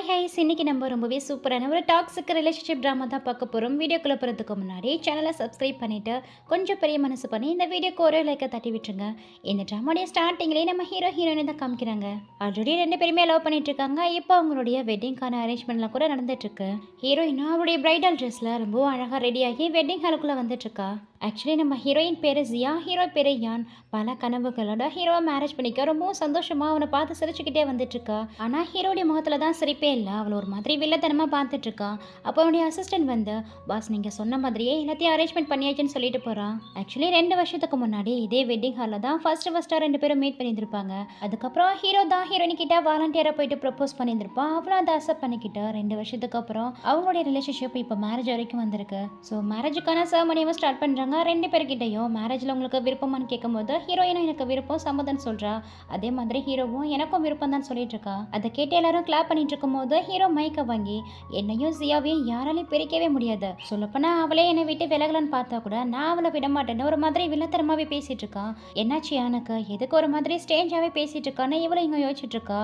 Hi highs இன்னைக்கு நம்ம ரொம்பவே சூப்பரான ஒரு டாக்ஸிக் ரிலேஷன்ஷிப் ட்ராமா தான் பார்க்க போகிறோம். வீடியோக்குள்ளே போகிறதுக்கு முன்னாடி சேனலை சப்ஸ்கிரைப் பண்ணிவிட்டு கொஞ்சம் பெரிய மனசு பண்ணி இந்த வீடியோக்கு ஒரு லைக்கை தட்டி விட்டுருங்க. இந்த ட்ராமாடைய ஸ்டார்டிங்லேயே நம்ம ஹீரோ ஹீரோயினை தான் காமிக்கிறாங்க. ஆல்ரெடி ரெண்டு பேருமே லவ் பண்ணிட்டு இருக்காங்க. இப்போ அவங்களுடைய வெட்டிங்கான அரேஞ்ச்மெண்ட்லாம் கூட நடந்துட்டுருக்கு. ஹீரோயினும் அவருடைய பிரைடல் ட்ரெஸ்ஸில் ரொம்ப அழகாக ரெடியாகி வெட்டிங் ஹாலுக்குள்ளே வந்துட்டுருக்கா. ஆக்சுவலி நம்ம ஹீரோயின் பேர் ஜியா, ஹீரோ பேர் யான். பல கனவுகளோட ஹீரோவை மேரேஜ் பண்ணிக்க ரொம்பவும் சந்தோஷமாக அவனை பார்த்து சிரிச்சுக்கிட்டே வந்துட்டுருக்கா. ஆனால் ஹீரோடைய முகத்தில் தான் சிரிப்பே இல்லை. அவள் ஒரு மாதிரி வில்லத்தனமாக பார்த்துட்ருக்கா. அப்போ அவனுடைய அசிஸ்டன்ட் வந்து, பாஸ் நீங்கள் சொன்ன மாதிரியே எல்லாத்தையும் அரேஞ்ச்மெண்ட் பண்ணியாச்சுன்னு சொல்லிட்டு போகிறான். ஆக்சுவலி 2 வருஷத்துக்கு முன்னாடி இதே வெட்டிங் ஹாலில் தான் ஃபஸ்ட்டாக 2 பேரும் மீட் பண்ணியிருந்திருப்பாங்க. அதுக்கப்புறம் ஹீரோ தான் ஹீரோயின் கிட்ட வாலண்டியராக போயிட்டு ப்ரப்போஸ் பண்ணியிருந்திருப்பான். அவளும் அதை அக்செப்ட் பண்ணிக்கிட்டு 2 வருஷத்துக்கு அப்புறம் அவங்களுடைய ரிலேஷன்ஷிப் இப்போ மேரேஜ் வரைக்கும் வந்திருக்கு. ஸோ மேரேஜுக்கான செரமனியும் ஸ்டார்ட் பண்ணுறாங்க. 2 பேர்கிட்டையும் மேரேஜில் உங்களுக்கு விருப்பமானு கேட்கும்போது ஹீரோயினும் எனக்கு விருப்பம் சம்மதம் சொல்கிறா. அதே மாதிரி ஹீரோவும் எனக்கும் விருப்பம் தான் சொல்லிட்டு இருக்கா. அதை கேட்டு எல்லாரும் கிளாப் பண்ணிட்டு இருக்கும்போது ஹீரோ மைக்கை வாங்கி, என்னையும் ஜியாவையும் யாராலையும் பிரிக்கவே முடியாது, சொல்லப்போனா அவளே என்னை விட்டு விலகலன்னு பார்த்தா கூட நான் அவளை விட மாட்டேன்னு ஒரு மாதிரி வில்லத்தரமாகவே பேசிட்டு இருக்கான். என்னாச்சு எனக்கு எதுக்கு ஒரு மாதிரி ஸ்டேஞ்சாகவே பேசிட்டு இருக்கான்னு இவளும் இங்கே யோசிச்சுட்டு இருக்கா.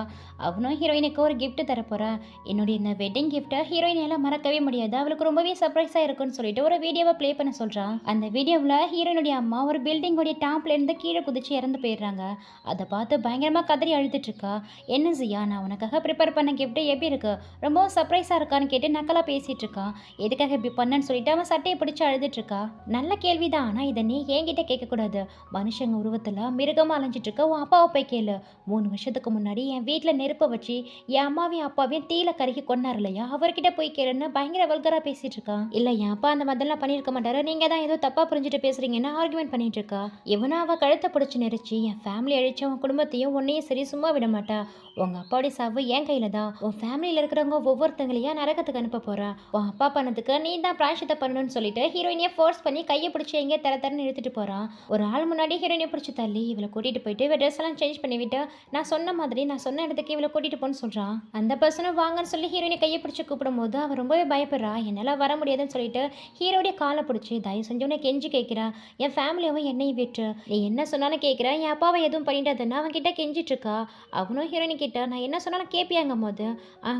அவனும் ஹீரோயினுக்கு ஒரு கிஃப்ட் தரப்போறேன். என்னுடைய இந்த வெட்டிங் கிஃப்ட்டை ஹீரோயினால மறக்கவே முடியாது, அவளுக்கு ரொம்பவே சர்ப்ரைஸாக இருக்குன்னு சொல்லிட்டு ஒரு வீடியோவை ப்ளே பண்ண சொல்கிறான். அந்த வீடியோவில் ஹீரோனுடைய அம்மா ஒரு பில்டிங்கோடைய டாப்லேருந்து கீழே குதிச்சு இறந்து போயிடுறாங்க. அதை பார்த்து பயங்கரமாக கதறி அழுதுட்டுருக்கா. என்ன ஜியா, நான் உனக்காக ப்ரிப்பேர் பண்ண கிஃப்ட்டு எப்படி இருக்கு, ரொம்பவும் சர்ப்ரைஸாக இருக்கான்னு கேட்டு நக்கலாக பேசிகிட்டு இருக்கான். எதுக்காக இப்படி பண்ணன்னு சொல்லிட்டு அவன் சட்டையை பிடிச்சி அழுதுட்டுருக்கா. நல்ல கேள்விதான், ஆனால் இதை நீ என்கிட்ட கேட்கக்கூடாது. மனுஷங்க உருவத்தில் மிருகமாக அலைஞ்சிட்டு இருக்க உன் அப்பாவை போய் கேளு. 3 வருஷத்துக்கு முன்னாடி என் வீட்டில் நெருப்பை வச்சு என் அம்மாவையும் அப்பாவையும் தீயில கருகி கொண்டார் இல்லையா, அவர்கிட்ட போய் கேளுன்னு பயங்கர வல்கராக பேசிகிட்டு இருக்கான். இல்லை என் அப்பா அந்த மாதிரிலாம் பண்ணியிருக்க மாட்டாரு, நீங்கள் தான் ஏதோ தப்பாக புரிஞ்சுட்டு பேசுறீங்கன்னு ஆர்குமெண்ட் பண்ணிட்டு இருக்கா. இவனா அவ கழுத்தை பிடிச்சி நெரிச்சு என் ஃபேமிலி அழிச்சு உன் குடும்பத்தையும் உன்னையும் சரி சும்மா விட மாட்டா. உங்க அப்பாவுடைய சாவு என் கையில தான். உன் ஃபேமிலியில் இருக்கிறவங்க ஒவ்வொருத்தங்களையும் நரகத்துக்கு அனுப்ப போறா. உன் அப்பா பண்ணதுக்கு நீ தான் பிராயசித்தை பண்ணணும்னு சொல்லிட்டு ஹீரோயினியை ஃபோர்ஸ் பண்ணி கையை பிடிச்சி எங்கே தரன்னு இழுத்துட்டு போறான். ஒரு ஆள் முன்னாடி ஹீரோயினை பிடிச்சி தள்ளி இவளை கூட்டிட்டு போயிட்டு இவ ட்ரெஸ் எல்லாம் சேஞ்ச் பண்ணிவிட்டு நான் சொன்ன மாதிரி நான் சொன்ன இடத்துக்கு இவளை கூட்டிட்டு போன்னு சொல்றான். அந்த பர்சனும் வாங்கன்னு சொல்லி ஹீரோயினை கையை பிடிச்சி கூப்பிடும் போது அவன் ரொம்பவே பயப்படுறா. என்னால் வர முடியாதுன்னு சொல்லிட்டு ஹீரோடைய காலை பிடிச்சி தயவு செஞ்சு உன்னை கெஞ்சி கேட்கிறா. என் ஃபேமிலியாவும் என்னையும் விட்டு நீ என்ன சொன்னாலும் கேட்குறேன், என் அப்பாவை எதுவும் பண்ணிட்டாதுன்னு அவன் கிட்ட கெஞ்சிட்டு இருக்கா. அவனும் ஹீரோயின் கிட்ட நான் என்ன சொன்னாலும் கேட்பியாங்கும் போது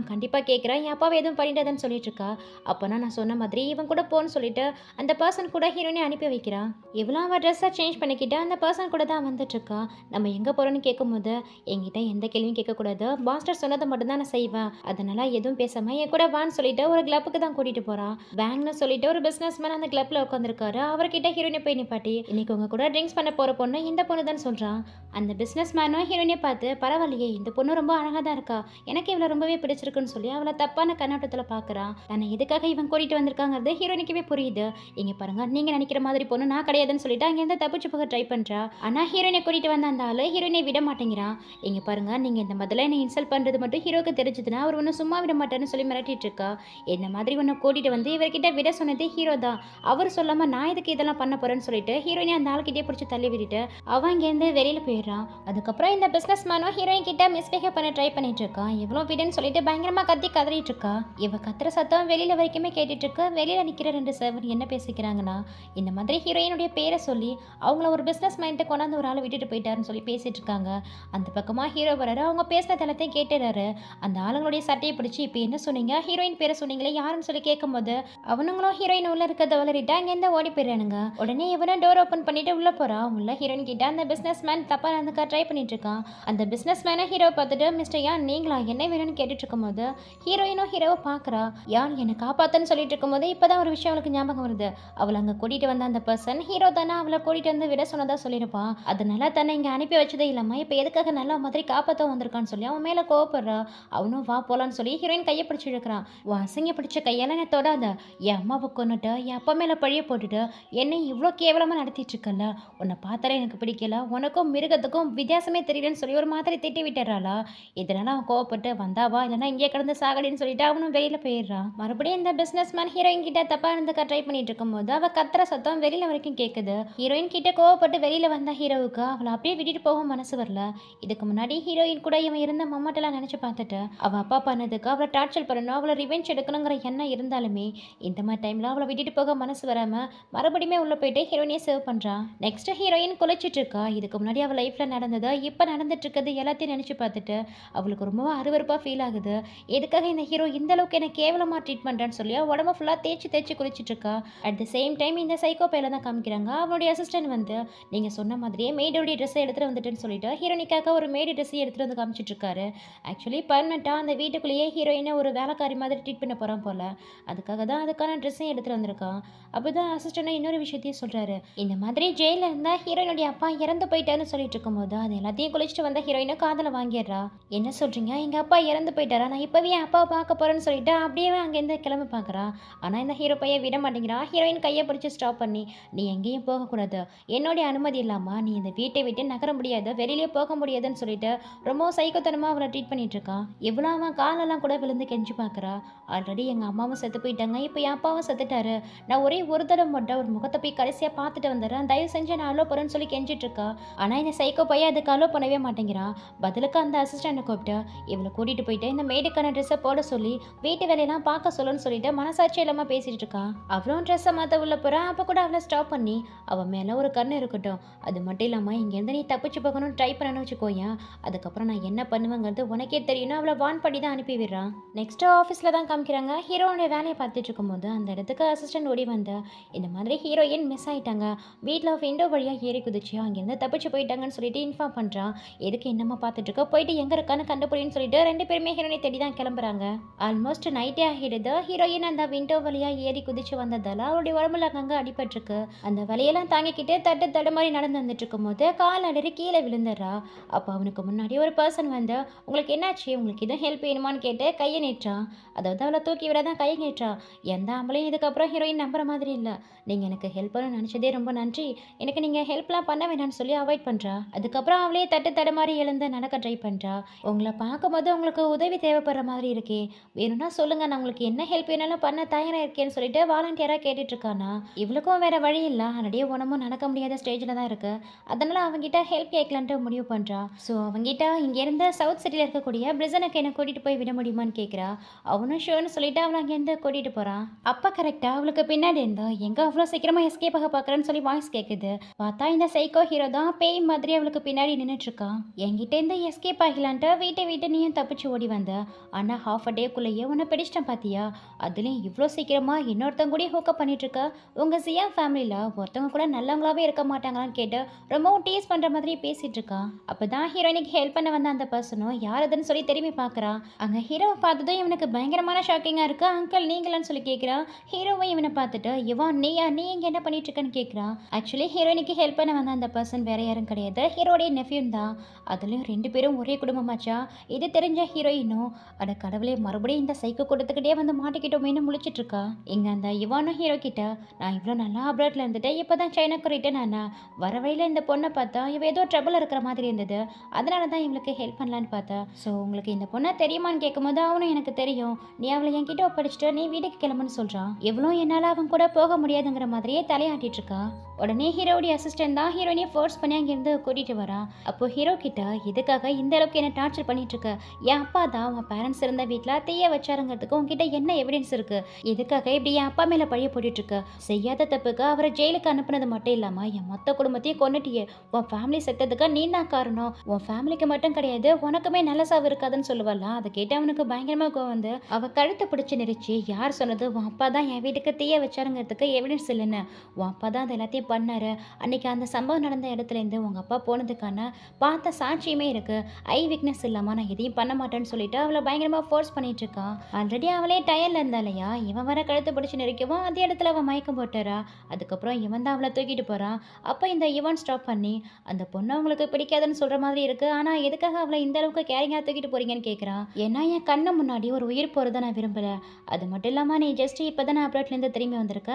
கண்டிப்பாக கேட்குறேன், என் அப்பாவை எதுவும் பண்ணிட்டாதுன்னு சொல்லிட்டு இருக்கா. அப்போனா நான் சொன்ன மாதிரி இவன் கூட போன்னு சொல்லிட்டு அந்த பர்சன் கூட ஹீரோயினை அனுப்பி வைக்கிறான். இவ்வளோ அவன் ட்ரெஸ்ஸை சேஞ்ச் பண்ணிக்கிட்டு அந்த பர்சன் கூட தான் வந்துட்டு இருக்கா. நம்ம எங்கே போகிறோன்னு கேட்கும்போது என்கிட்ட எந்த கேள்வியும் கேட்கக்கூடாது, மாஸ்டர் சொன்னதை மட்டும்தான் நான் செய்வேன், அதனால எதுவும் பேசாமல் என் கூட வான்னு சொல்லிட்டு ஒரு கிளப்புக்கு தான் கூட்டிகிட்டு போகிறான். வேங்னு சொல்லிட்டு ஒரு பிஸ்னஸ் மேன் அந்த கிளப்பில் உட்காந்துருக்காரு. அவர்கிட்ட ஹீரோயினை போய் நிப்பாட்டி இன்னைக்கு உங்க கூட ட்ரிங்க்ஸ் பண்ண போகிற பொண்ணு இந்த பொண்ணு தான் சொல்கிறான். அந்த பிஸ்னஸ் மேனும் ஹீரோயினை பார்த்து பரவாயில்லையே இந்த பொண்ணு ரொம்ப அழகாக தான் இருக்கா, எனக்கு இவளை ரொம்பவே பிடிச்சிருக்குன்னு சொல்லி அவளை தப்பான கண்ணோட்டத்தில் பார்க்குறான். தன்னை எதுக்காக இவன் கூட்டிகிட்டு வந்திருக்காங்கிறது ஹீரோயினுக்கே புரியுது. இங்கே பாருங்க, நீங்கள் நினைக்கிற மாதிரி பொண்ணு நான் கிடையாதுன்னு சொல்லிட்டு அங்கேருந்து தப்பிச்சு போக ட்ரை பண்ணுறா. ஆனால் ஹீரோயினை கூட்டிகிட்டு வந்த அந்த ஆள் ஹீரோயினை விட மாட்டேங்கிறான். இங்கே பாருங்க, நீங்கள் இந்த முதல்ல என்னை இன்சல்ட் பண்ணுறது மட்டும் ஹீரோக்கு தெரிஞ்சதுன்னா அவர் ஒன்று சும்மா விட மாட்டேன்னு சொல்லி மிரட்டிட்டு இருக்கா. இந்த மாதிரி ஒன்று கூட்டிகிட்டு வந்து இவர்கிட்ட விட சொன்னதே ஹீரோ தான். அவர் சொல்லாமல் நான் இதுக்கு இதெல்லாம் பண்ண போகிறேன்னு சொல்லிட்டு ஹீரோயினை அந்த ஆள்கிட்டே பிடிச்சி தள்ளி விட்டுட்டு அவன் இங்கேருந்து வெளியில் போயிடுறான். அதுக்கப்புறம் இந்த பிஸ்னஸ் மேனும் ஹீரோயின் கிட்ட மிஸ்பிஹேவ் பண்ண ட்ரை பண்ணிட்டு இருக்கான். எவ்வளோ விடுன்னு சொல்லிட்டு பயங்கரமாக கதறிட்டு இருக்கா. இவ கத்துற சத்தம் வெளியில் வரைக்குமே கேட்டுட்டு இருக்கு. வெளியில் நிற்கிற 2 சர்வர் என்ன பேசிக்கிறாங்கன்னா, இந்த மாதிரி ஹீரோயினுடைய பேரை சொல்லி அவங்கள ஒரு பிஸ்னஸ் மைண்டை கொண்டாந்து ஒரு ஆளை விட்டுட்டு போயிட்டாருன்னு சொல்லி பேசிட்டு இருக்காங்க. அந்த பக்கமாக ஹீரோ வராரு. அவங்க பேசின தளத்தையும் கேட்டுறாரு. அந்த ஆளுங்களுடைய சட்டையை பிடிச்சி இப்போ என்ன சொன்னீங்க, ஹீரோயின் பேரை சொன்னீங்களே யாருன்னு சொல்லி கேட்கும்போது அவனுங்களும் ஹீரோயின் உள்ள இருக்கிறத வளரிட்டா அங்கேருந்து ஓடி போயிடுறானுங்க. உடனே இவனும் டோர் ஓப்பன் பண்ணிட்டு உள்ள போறான். உள்ள ஹீரோயின் கிட்ட அந்த பிசினஸ் மேன் தப்பா நடந்துக்க ட்ரை பண்ணிட்டு இருக்கான். அந்த பிசினஸ் மேனை ஹீரோ பார்த்துட்டு மிஸ்டர் யான் நீங்களா என்ன வேணும்னு கேட்டுட்டு இருக்கும்போது ஹீரோயினும் ஹீரோவை பார்க்குறா. யான் என்னை காப்பாத்தன்னு சொல்லிட்டு இருக்கும்போது இப்போதான் ஒரு விஷயம் அவளுக்கு ஞாபகம் வருது. அவளை அங்கே கூட்டிட்டு வந்த அந்த பர்சன் ஹீரோ தானே அவளை கூட்டிட்டு வந்து விட சொன்னதா சொல்லியிருப்பான். அதனால தன்னை இங்கே அனுப்பி வச்சதே இல்லாமல் இப்போ எதுக்காக நல்ல மாதிரி காப்பாற்ற வந்திருக்கான்னு சொல்லி அவன் மேலே கோவப்படுறா. அவனும் வா போலான்னு சொல்லி ஹீரோயின் கையை பிடிச்சி இழுக்கிறான். உன் அசிங்க பிடிச்ச கையால் என்னை தொடாத, என் அம்மாவை கொண்டுட்டு என் அப்பா மேலே பழிய போட்டுட்டு என்னை இவ்வளோ கேவலமாக நடத்திட்டு இருக்கல, உன்னை பார்த்தாலே எனக்கு பிடிக்கல, உனக்கும் மிருகத்துக்கும் வித்தியாசமே தெரியலன்னு சொல்லி ஒரு மாதிரி திட்டி விட்டுறாளா. இதனால அவன் கோவப்பட்டு வந்தாவா இல்லைன்னா இங்கே கிடந்து சாகடின்னு சொல்லிட்டு அவனும் வெளியில் போயிடுறான். மறுபடியும் இந்த பிஸ்னஸ் மேன் ஹீரோயின் கிட்ட தப்பாக இருந்துக்க ட்ரை பண்ணிட்டு இருக்கும்போது அவள் கத்துற சத்தம் வெளியில் வரைக்கும் கேட்குது. ஹீரோயின் கிட்ட கோவப்பட்டு வெளியில் வந்த ஹீரோவுக்கு அவளை அப்படியே விட்டுட்டு போக மனசு வரல. இதுக்கு முன்னாடி ஹீரோயின் கூட இவன் இருந்த மொமெண்ட்டெல்லாம் நினச்சி பார்த்துட்டு அவள் அப்பா பண்ணதுக்கு அவளை டார்ச்சர் பண்ணணும், அவளை ரிவெஞ்ச் எடுக்கணுங்கிற எண்ணம் இருந்தாலுமே இந்த மாதிரி டைமில் அவளை விட்டுட்டு போக மனசு வராமல் மறுபடியும் மறுபடியும் உள்ள போயிட்டு ஹீரோயினியை சேவ் பண்றா. நெக்ஸ்ட் ஹீரோயின் குளிச்சிட்டு இருக்கா. இதுக்கு முன்னாடி அவ லைஃப்ல நடந்தது, இப்ப நடந்துட்டு இருக்கிறது எல்லாத்தையும் நினைச்சு பார்த்துட்டு அவளுக்கு ரொம்ப அருவருப்பா ஃபீல் ஆகுது. எதுக்காக இந்த ஹீரோ இந்த அளவுக்கு என்ன கேவலமா ட்ரீட் பண்றான்னு சொல்லி உடம்ப ஃபுல்லா தேய்ச்சி தேய்ச்சி குளிச்சிட்டு இருக்கா. அட் த சேம் டைம் இந்த சைக்கோ பையில தான் காமிக்கிறாங்க. அவனுடைய அசிஸ்டன்ட் வந்து நீங்க சொன்ன மாதிரியே மேடோடைய ட்ரெஸ்ஸை எடுத்துட்டு வந்துட்டுன்னு சொல்லிட்டு ஹீரோனிக்காக ஒரு மேடி ட்ரெஸ்ஸையும் எடுத்துட்டு வந்து காமிச்சிட்டு இருக்காரு. ஆக்சுவலி பர்மனெண்டா அந்த வீட்டுக்குள்ளேயே ஹீரோயினை ஒரு வேலைக்காரி மாதிரி ட்ரீட் பண்ண போறான் போல. அதுக்காக தான் அதுக்கான ட்ரெஸ்ஸையும் எடுத்துட்டு வந்திருக்கான். அப்பதான் அசிஸ்டன்ட் இன்னொரு விஷயத்தையும் சொல்றாரு. இந்த மாதிரி ஜெயில இருந்தா ஹீரோயினுடைய அப்பா இறந்து போயிட்டாருன்னு சொல்லிட்டு இருக்கும்போது அது எல்லாத்தையும் குளிச்சுட்டு வந்த ஹீரோயினை காதல வாங்கிடுறா. என்ன சொல்றீங்க, எங்க அப்பா இறந்து போயிட்டாரா, நான் இப்பவே என் அப்பாவை பார்க்க போறேன்னு சொல்லிட்டு அப்படியே அங்கேருந்து கிளம்ப பார்க்குறா. ஆனா இந்த ஹீரோ பையன் விட மாட்டேங்கிறா. ஹீரோயின் கையை பிடிச்சி ஸ்டாப் பண்ணி நீ எங்கேயும் போகக்கூடாது, என்னுடைய அனுமதி இல்லாம நீ இந்த வீட்டை விட்டு நகர முடியாது, வெளியிலே போக முடியாதுன்னு சொல்லிட்டு ரொம்ப சைக்கோத்தனமா அவளை ட்ரீட் பண்ணிட்டு இருக்கான். இவ்வளோ அவன் காலெல்லாம் கூட விழுந்து கெஞ்சி பார்க்குறா. ஆல்ரெடி எங்க அம்மாவும் செத்து போயிட்டாங்க, இப்போ என் அப்பாவும் செத்துட்டாரு, நான் ஒரே ஒரு தடவை மட்டும் ஒரு முகத்தை போய் கடைசியாக பார்த்துட்டு வந்துடுறேன், தயவு செஞ்சு நான் அலோ போறேன்னு சொல்லி கெஞ்சிட்டு இருக்கா. ஆனால் இந்த சைக்கோ பையன் அதுக்கு அலோ பண்ணவே மாட்டேங்கிறான். பதிலுக்கு அந்த அசிஸ்டண்ட்டை கூப்பிட்டு இவளை கூட்டிட்டு போயிட்டு இந்த மேடுக்கான ட்ரெஸ்ஸை போட சொல்லி வீட்டு வேலையெல்லாம் பார்க்க சொல்லுன்னு சொல்லிட்டு மனசாட்சி இல்லாமல் பேசிட்டு இருக்கான். அவளும் ட்ரெஸ்ஸை மாற்ற உள்ள போகிறான். அப்போ கூட அவளை ஸ்டாப் பண்ணி அவன் மேலே ஒரு கண்ணு இருக்கட்டும், அது மட்டும் இல்லாமல் இங்கேருந்து நீ தப்பிச்சு போகணும்னு ட்ரை பண்ணணும்னு வச்சுக்கோயேன், அதுக்கப்புறம் நான் என்ன பண்ணுவேங்கிறது உனக்கே தெரியும்னு அவளை வான் பண்ணி தான் அனுப்பி விடுறான். நெக்ஸ்ட் ஆஃபீஸில் தான் காமிக்கிறாங்க. ஹீரோனுடைய வேலையை பார்த்துட்டு இருக்கும்போது அந்த இடத்துக்கு அசிஸ்டன்ட் ஓடி வந்து இந்த மாதிரி ஹீரோயின் மிஸ் ஆயிட்டாங்க, வீட்டில் விண்டோ வழியாக ஏறி குதிச்சு அங்கேருந்து தப்பிச்சு போயிட்டாங்கன்னு சொல்லிட்டு இன்ஃபார்ம் பண்ணுறான். எதுக்கு என்னம்மா பார்த்துட்டு இருக்க, போயிட்டு எங்கே இருக்கான்னு கண்டுபிடின்னு சொல்லிட்டு ரெண்டு பேருமே ஹீரோனை தேடி தான் கிளம்புறாங்க. ஆல்மோஸ்ட் நைட்டே ஆகிடுது. ஹீரோயின் அந்த விண்டோ வழியாக ஏறி குதிச்சு வந்ததால அவருடைய உடம்புல அங்கங்கே அடிபட்டிருக்கு. அந்த வலையெல்லாம் தாங்கிக்கிட்டு தட்டு தடு மாதிரி நடந்து வந்துட்டு இருக்கும்போது கால் அடறி கீழே விழுந்துடுறா. அப்போ அவனுக்கு முன்னாடி ஒரு பர்சன் வந்து உங்களுக்கு என்னாச்சு, உங்களுக்கு எதுவும் ஹெல்ப் வேணுமான்னு கேட்டு கையை நீட்டான். அதாவது அவளை தூக்கி விட தான் கையை நீட்டான். எந்த ஆம்பளையும் இதுக்கப்புறம் ஹீரோயின் நம்புற மாதிரி இல்லை. நீங்கள் எனக்கு ஹெல்ப் பண்ண நினச்சதே ரொம்ப நன்றி, எனக்கு நீங்கள் ஹெல்ப்லாம் பண்ண வேணாம்னு சொல்லி அவாய்ட் பண்ணுறா. அதுக்கப்புறம் அவளே தட்டு தடுமாறி எழுந்து நடக்க ட்ரை பண்ணுறா. உங்களை பார்க்கும்போது உங்களுக்கு உதவி தேவைப்படுற மாதிரி இருக்கே, வேணும்னா சொல்லுங்கள், நான் உங்களுக்கு என்ன ஹெல்ப் வேணாலும் பண்ண தயாராக இருக்கேன்னு சொல்லிட்டு வாலண்டியராக கேட்டுட்டு இருக்கானா. இவளுக்கும் வேற வழி இல்லை, ஆல்ரெடி உடம்பும் நடக்க முடியாத ஸ்டேஜில் தான் இருக்கு. அதனால அவங்ககிட்ட ஹெல்ப் கேட்கலான்ட்டு முடிவு பண்ணுறா. ஸோ அவங்ககிட்ட இங்கேருந்து சவுத் சிட்டியில் இருக்கக்கூடிய பிரிசனுக்கு என்ன கூட்டிகிட்டு போய் விட முடியுமான்னு கேட்குறா. அவனும் ஷோன்னு சொல்லிட்டு அவளை அங்கேருந்து கூட்டிகிட்டு போகிறான். அப்போ கரெக்டாக அவளுக்கு பின்னாடி இருந்தா எங்கே அவ்வளோ சீக்கிரமாக எஸ்கேப் ஆக பார்க்குறேன்னு சொல்லி வாய்ஸ் கேட்குது. பார்த்தா இந்த சைக்கோ ஹீரோ தான் பேய் மாதிரி அவளுக்கு பின்னாடி நின்றுட்டு இருக்கான். என்கிட்ட இருந்து எஸ்கேப் ஆகலான்ட்டு வீட்டை விட்டு நீயும் தப்பிச்சு ஓடி வந்த, ஆனால் ஹாஃப் அ டேக்குள்ளேயே உன்னை பிடிச்சிட்டேன் பார்த்தியா, அதுலேயும் இவ்வளோ சீக்கிரமாக இன்னொருத்தவங்க கூட ஹோக்கப் பண்ணிட்டு இருக்க. உங்கள் சியா ஃபேமிலியில் ஒருத்தவங்க கூட நல்லவங்களாவே இருக்க மாட்டாங்களான்னு கேட்டு ரொம்பவும் டீஸ் பண்ணுற மாதிரி பேசிட்டு இருக்கான். அப்போ தான் ஹீரோயினுக்கு ஹெல்ப் பண்ண வந்த அந்த பர்சனும் யார் அதுன்னு சொல்லி திரும்பி பார்க்குறான். அங்கே ஹீரோவை பார்த்ததும் இவனுக்கு பயங்கரமான ஷாக்கிங்காக இருக்கு. அங்கிள் நீங்களான்னு சொல்லி கேட்குறான். ஹீரோவும் இவனை பார்த்துட்டு இவன் நீயா, நீ இங்கே என்ன பண்ணிட்டு இருக்கன்னு கேட்குறான். ஆக்சுவலி ஹீரோயினுக்கு ஹெல்ப் பண்ண வந்த அந்த பர்சன் வேற யாரும் கிடையாது, ஹீரோடைய நெஃப்யூன் தான். அதுலேயும் ரெண்டு பேரும் ஒரே குடும்பமாச்சா. இது தெரிஞ்ச ஹீரோயினும் அட கடவுளே மறுபடியும் இந்த சைக்கோ கூட்டத்துக்கிட்டே வந்து மாட்டிக்கிட்டோமேனு முழிச்சிட்டு இருக்கா. இங்கே அந்த இவானும் ஹீரோ கிட்ட நான் இவ்வளோ நல்லா அப்ராட்ல இருந்துட்டு இப்போ தான் சைனாக்கு ரிட்டர்ன் ஆனா, வர வழியில் இந்த பொண்ணை பார்த்தா இவ ஏதோ ட்ரபிள் இருக்கிற மாதிரி இருந்தது, அதனால தான் இவளுக்கு ஹெல்ப் பண்ணலான்னு பார்த்தா. ஸோ உங்களுக்கு இந்த பொண்ணை தெரியுமான்னு கேட்கும்போது அவனும் எனக்கு தெரியும், நீ அவளை என்கிட்ட ஒப்படைச்சிட்டு நீ வீட்டுக்கு கிளம்புன்னு சொல்கிறான். எவ்வளோ என்னால் அவன் கூட போக முடியாதுங்கிற மாதிரியே தலையாட்டிட்டு இருக்கா. உடனே ஹீரோடைய அசிஸ்டன்ட் தான் ஹீரோயினை ஃபோர்ஸ் பண்ணி அங்கேருந்து கூட்டிகிட்டு வரா. அப்போ ஹீரோ கிட்ட இதுக்காக இந்த அளவுக்கு என்ன டார்ச்சர் பண்ணிட்டு இருக்க, என் அப்பா தான் உன் பேரண்ட்ஸ் இருந்த வீட்டில் தீய வச்சாருங்கிறதுக்கு உங்ககிட்ட என்ன எவிடன்ஸ் இருக்கு, இதுக்காக இப்படி என் அப்பா மேலே பழிய போட்டுட்டு இருக்க, செய்யாத தப்புக்கு அவரை ஜெயிலுக்கு அனுப்புனது மட்டும் இல்லாமல் என் மொத்த குடும்பத்தையும் கொண்டுட்டியே, உன் ஃபேமிலி செத்ததுக்கு நீ தான் காரணம், உன் ஃபேமிலிக்கு மட்டும் கிடையாது உனக்குமே நல்ல சாவு இருக்காதுன்னு சொல்லுவாள். அதை கேட்டு அவனுக்கு பயங்கரமாக வந்து அவள் கழுத்தை பிடிச்சி நெரிச்சு யார் சொன்னது உன் அப்பா தான் என் வீட்டுக்கு தீய வச்சாருங்கிறதுக்கு எவிடன்ஸ் இல்லைன்னு, உன் அப்பா தான் அது எல்லாத்தையும் பண்ணாரு, அன்னைக்கு அந்த சம்பவம் நடந்த இடத்துலேருந்து உங்கள் அப்பா போனதுக்கான பார்த்த சாட்சியுமே இருக்கு, ஐ வீக்னஸ் இல்லாமல் நான் எதையும் பண்ண மாட்டேன்னு சொல்லிட்டு அவளை பயங்கரமாக ஃபோர்ஸ் பண்ணிட்டு இருக்கான். ஆல்ரெடி அவளே டயர்ல இருந்தாலையா, இவன் வர கழுத்தை பிடிச்சி நெரிக்கவும் அதே இடத்துல அவன் மயக்கம் போட்டுறா. அதுக்கப்புறம் இவன் தான் அவளை தூக்கிட்டு போகிறான். அப்போ இந்த இவன் ஸ்டாப் பண்ணி அந்த பொண்ணு அவங்களுக்கு பிடிக்காதுன்னு சொல்கிற மாதிரி இருக்கு, ஆனால் எதுக்காக அவளை இந்த அளவுக்கு கேரிங்காக தூக்கிட்டு போறீங்கன்னு கேட்குறான். ஏன்னா என் கண்ணு முன்னாடி ஒரு உயிர் போகிறத நான் விரும்பலை, அது மட்டும் இல்லாமல் நீ ஜஸ்ட் இப்போ தான் அப்ராட்லேருந்து திரும்பி வந்திருக்க,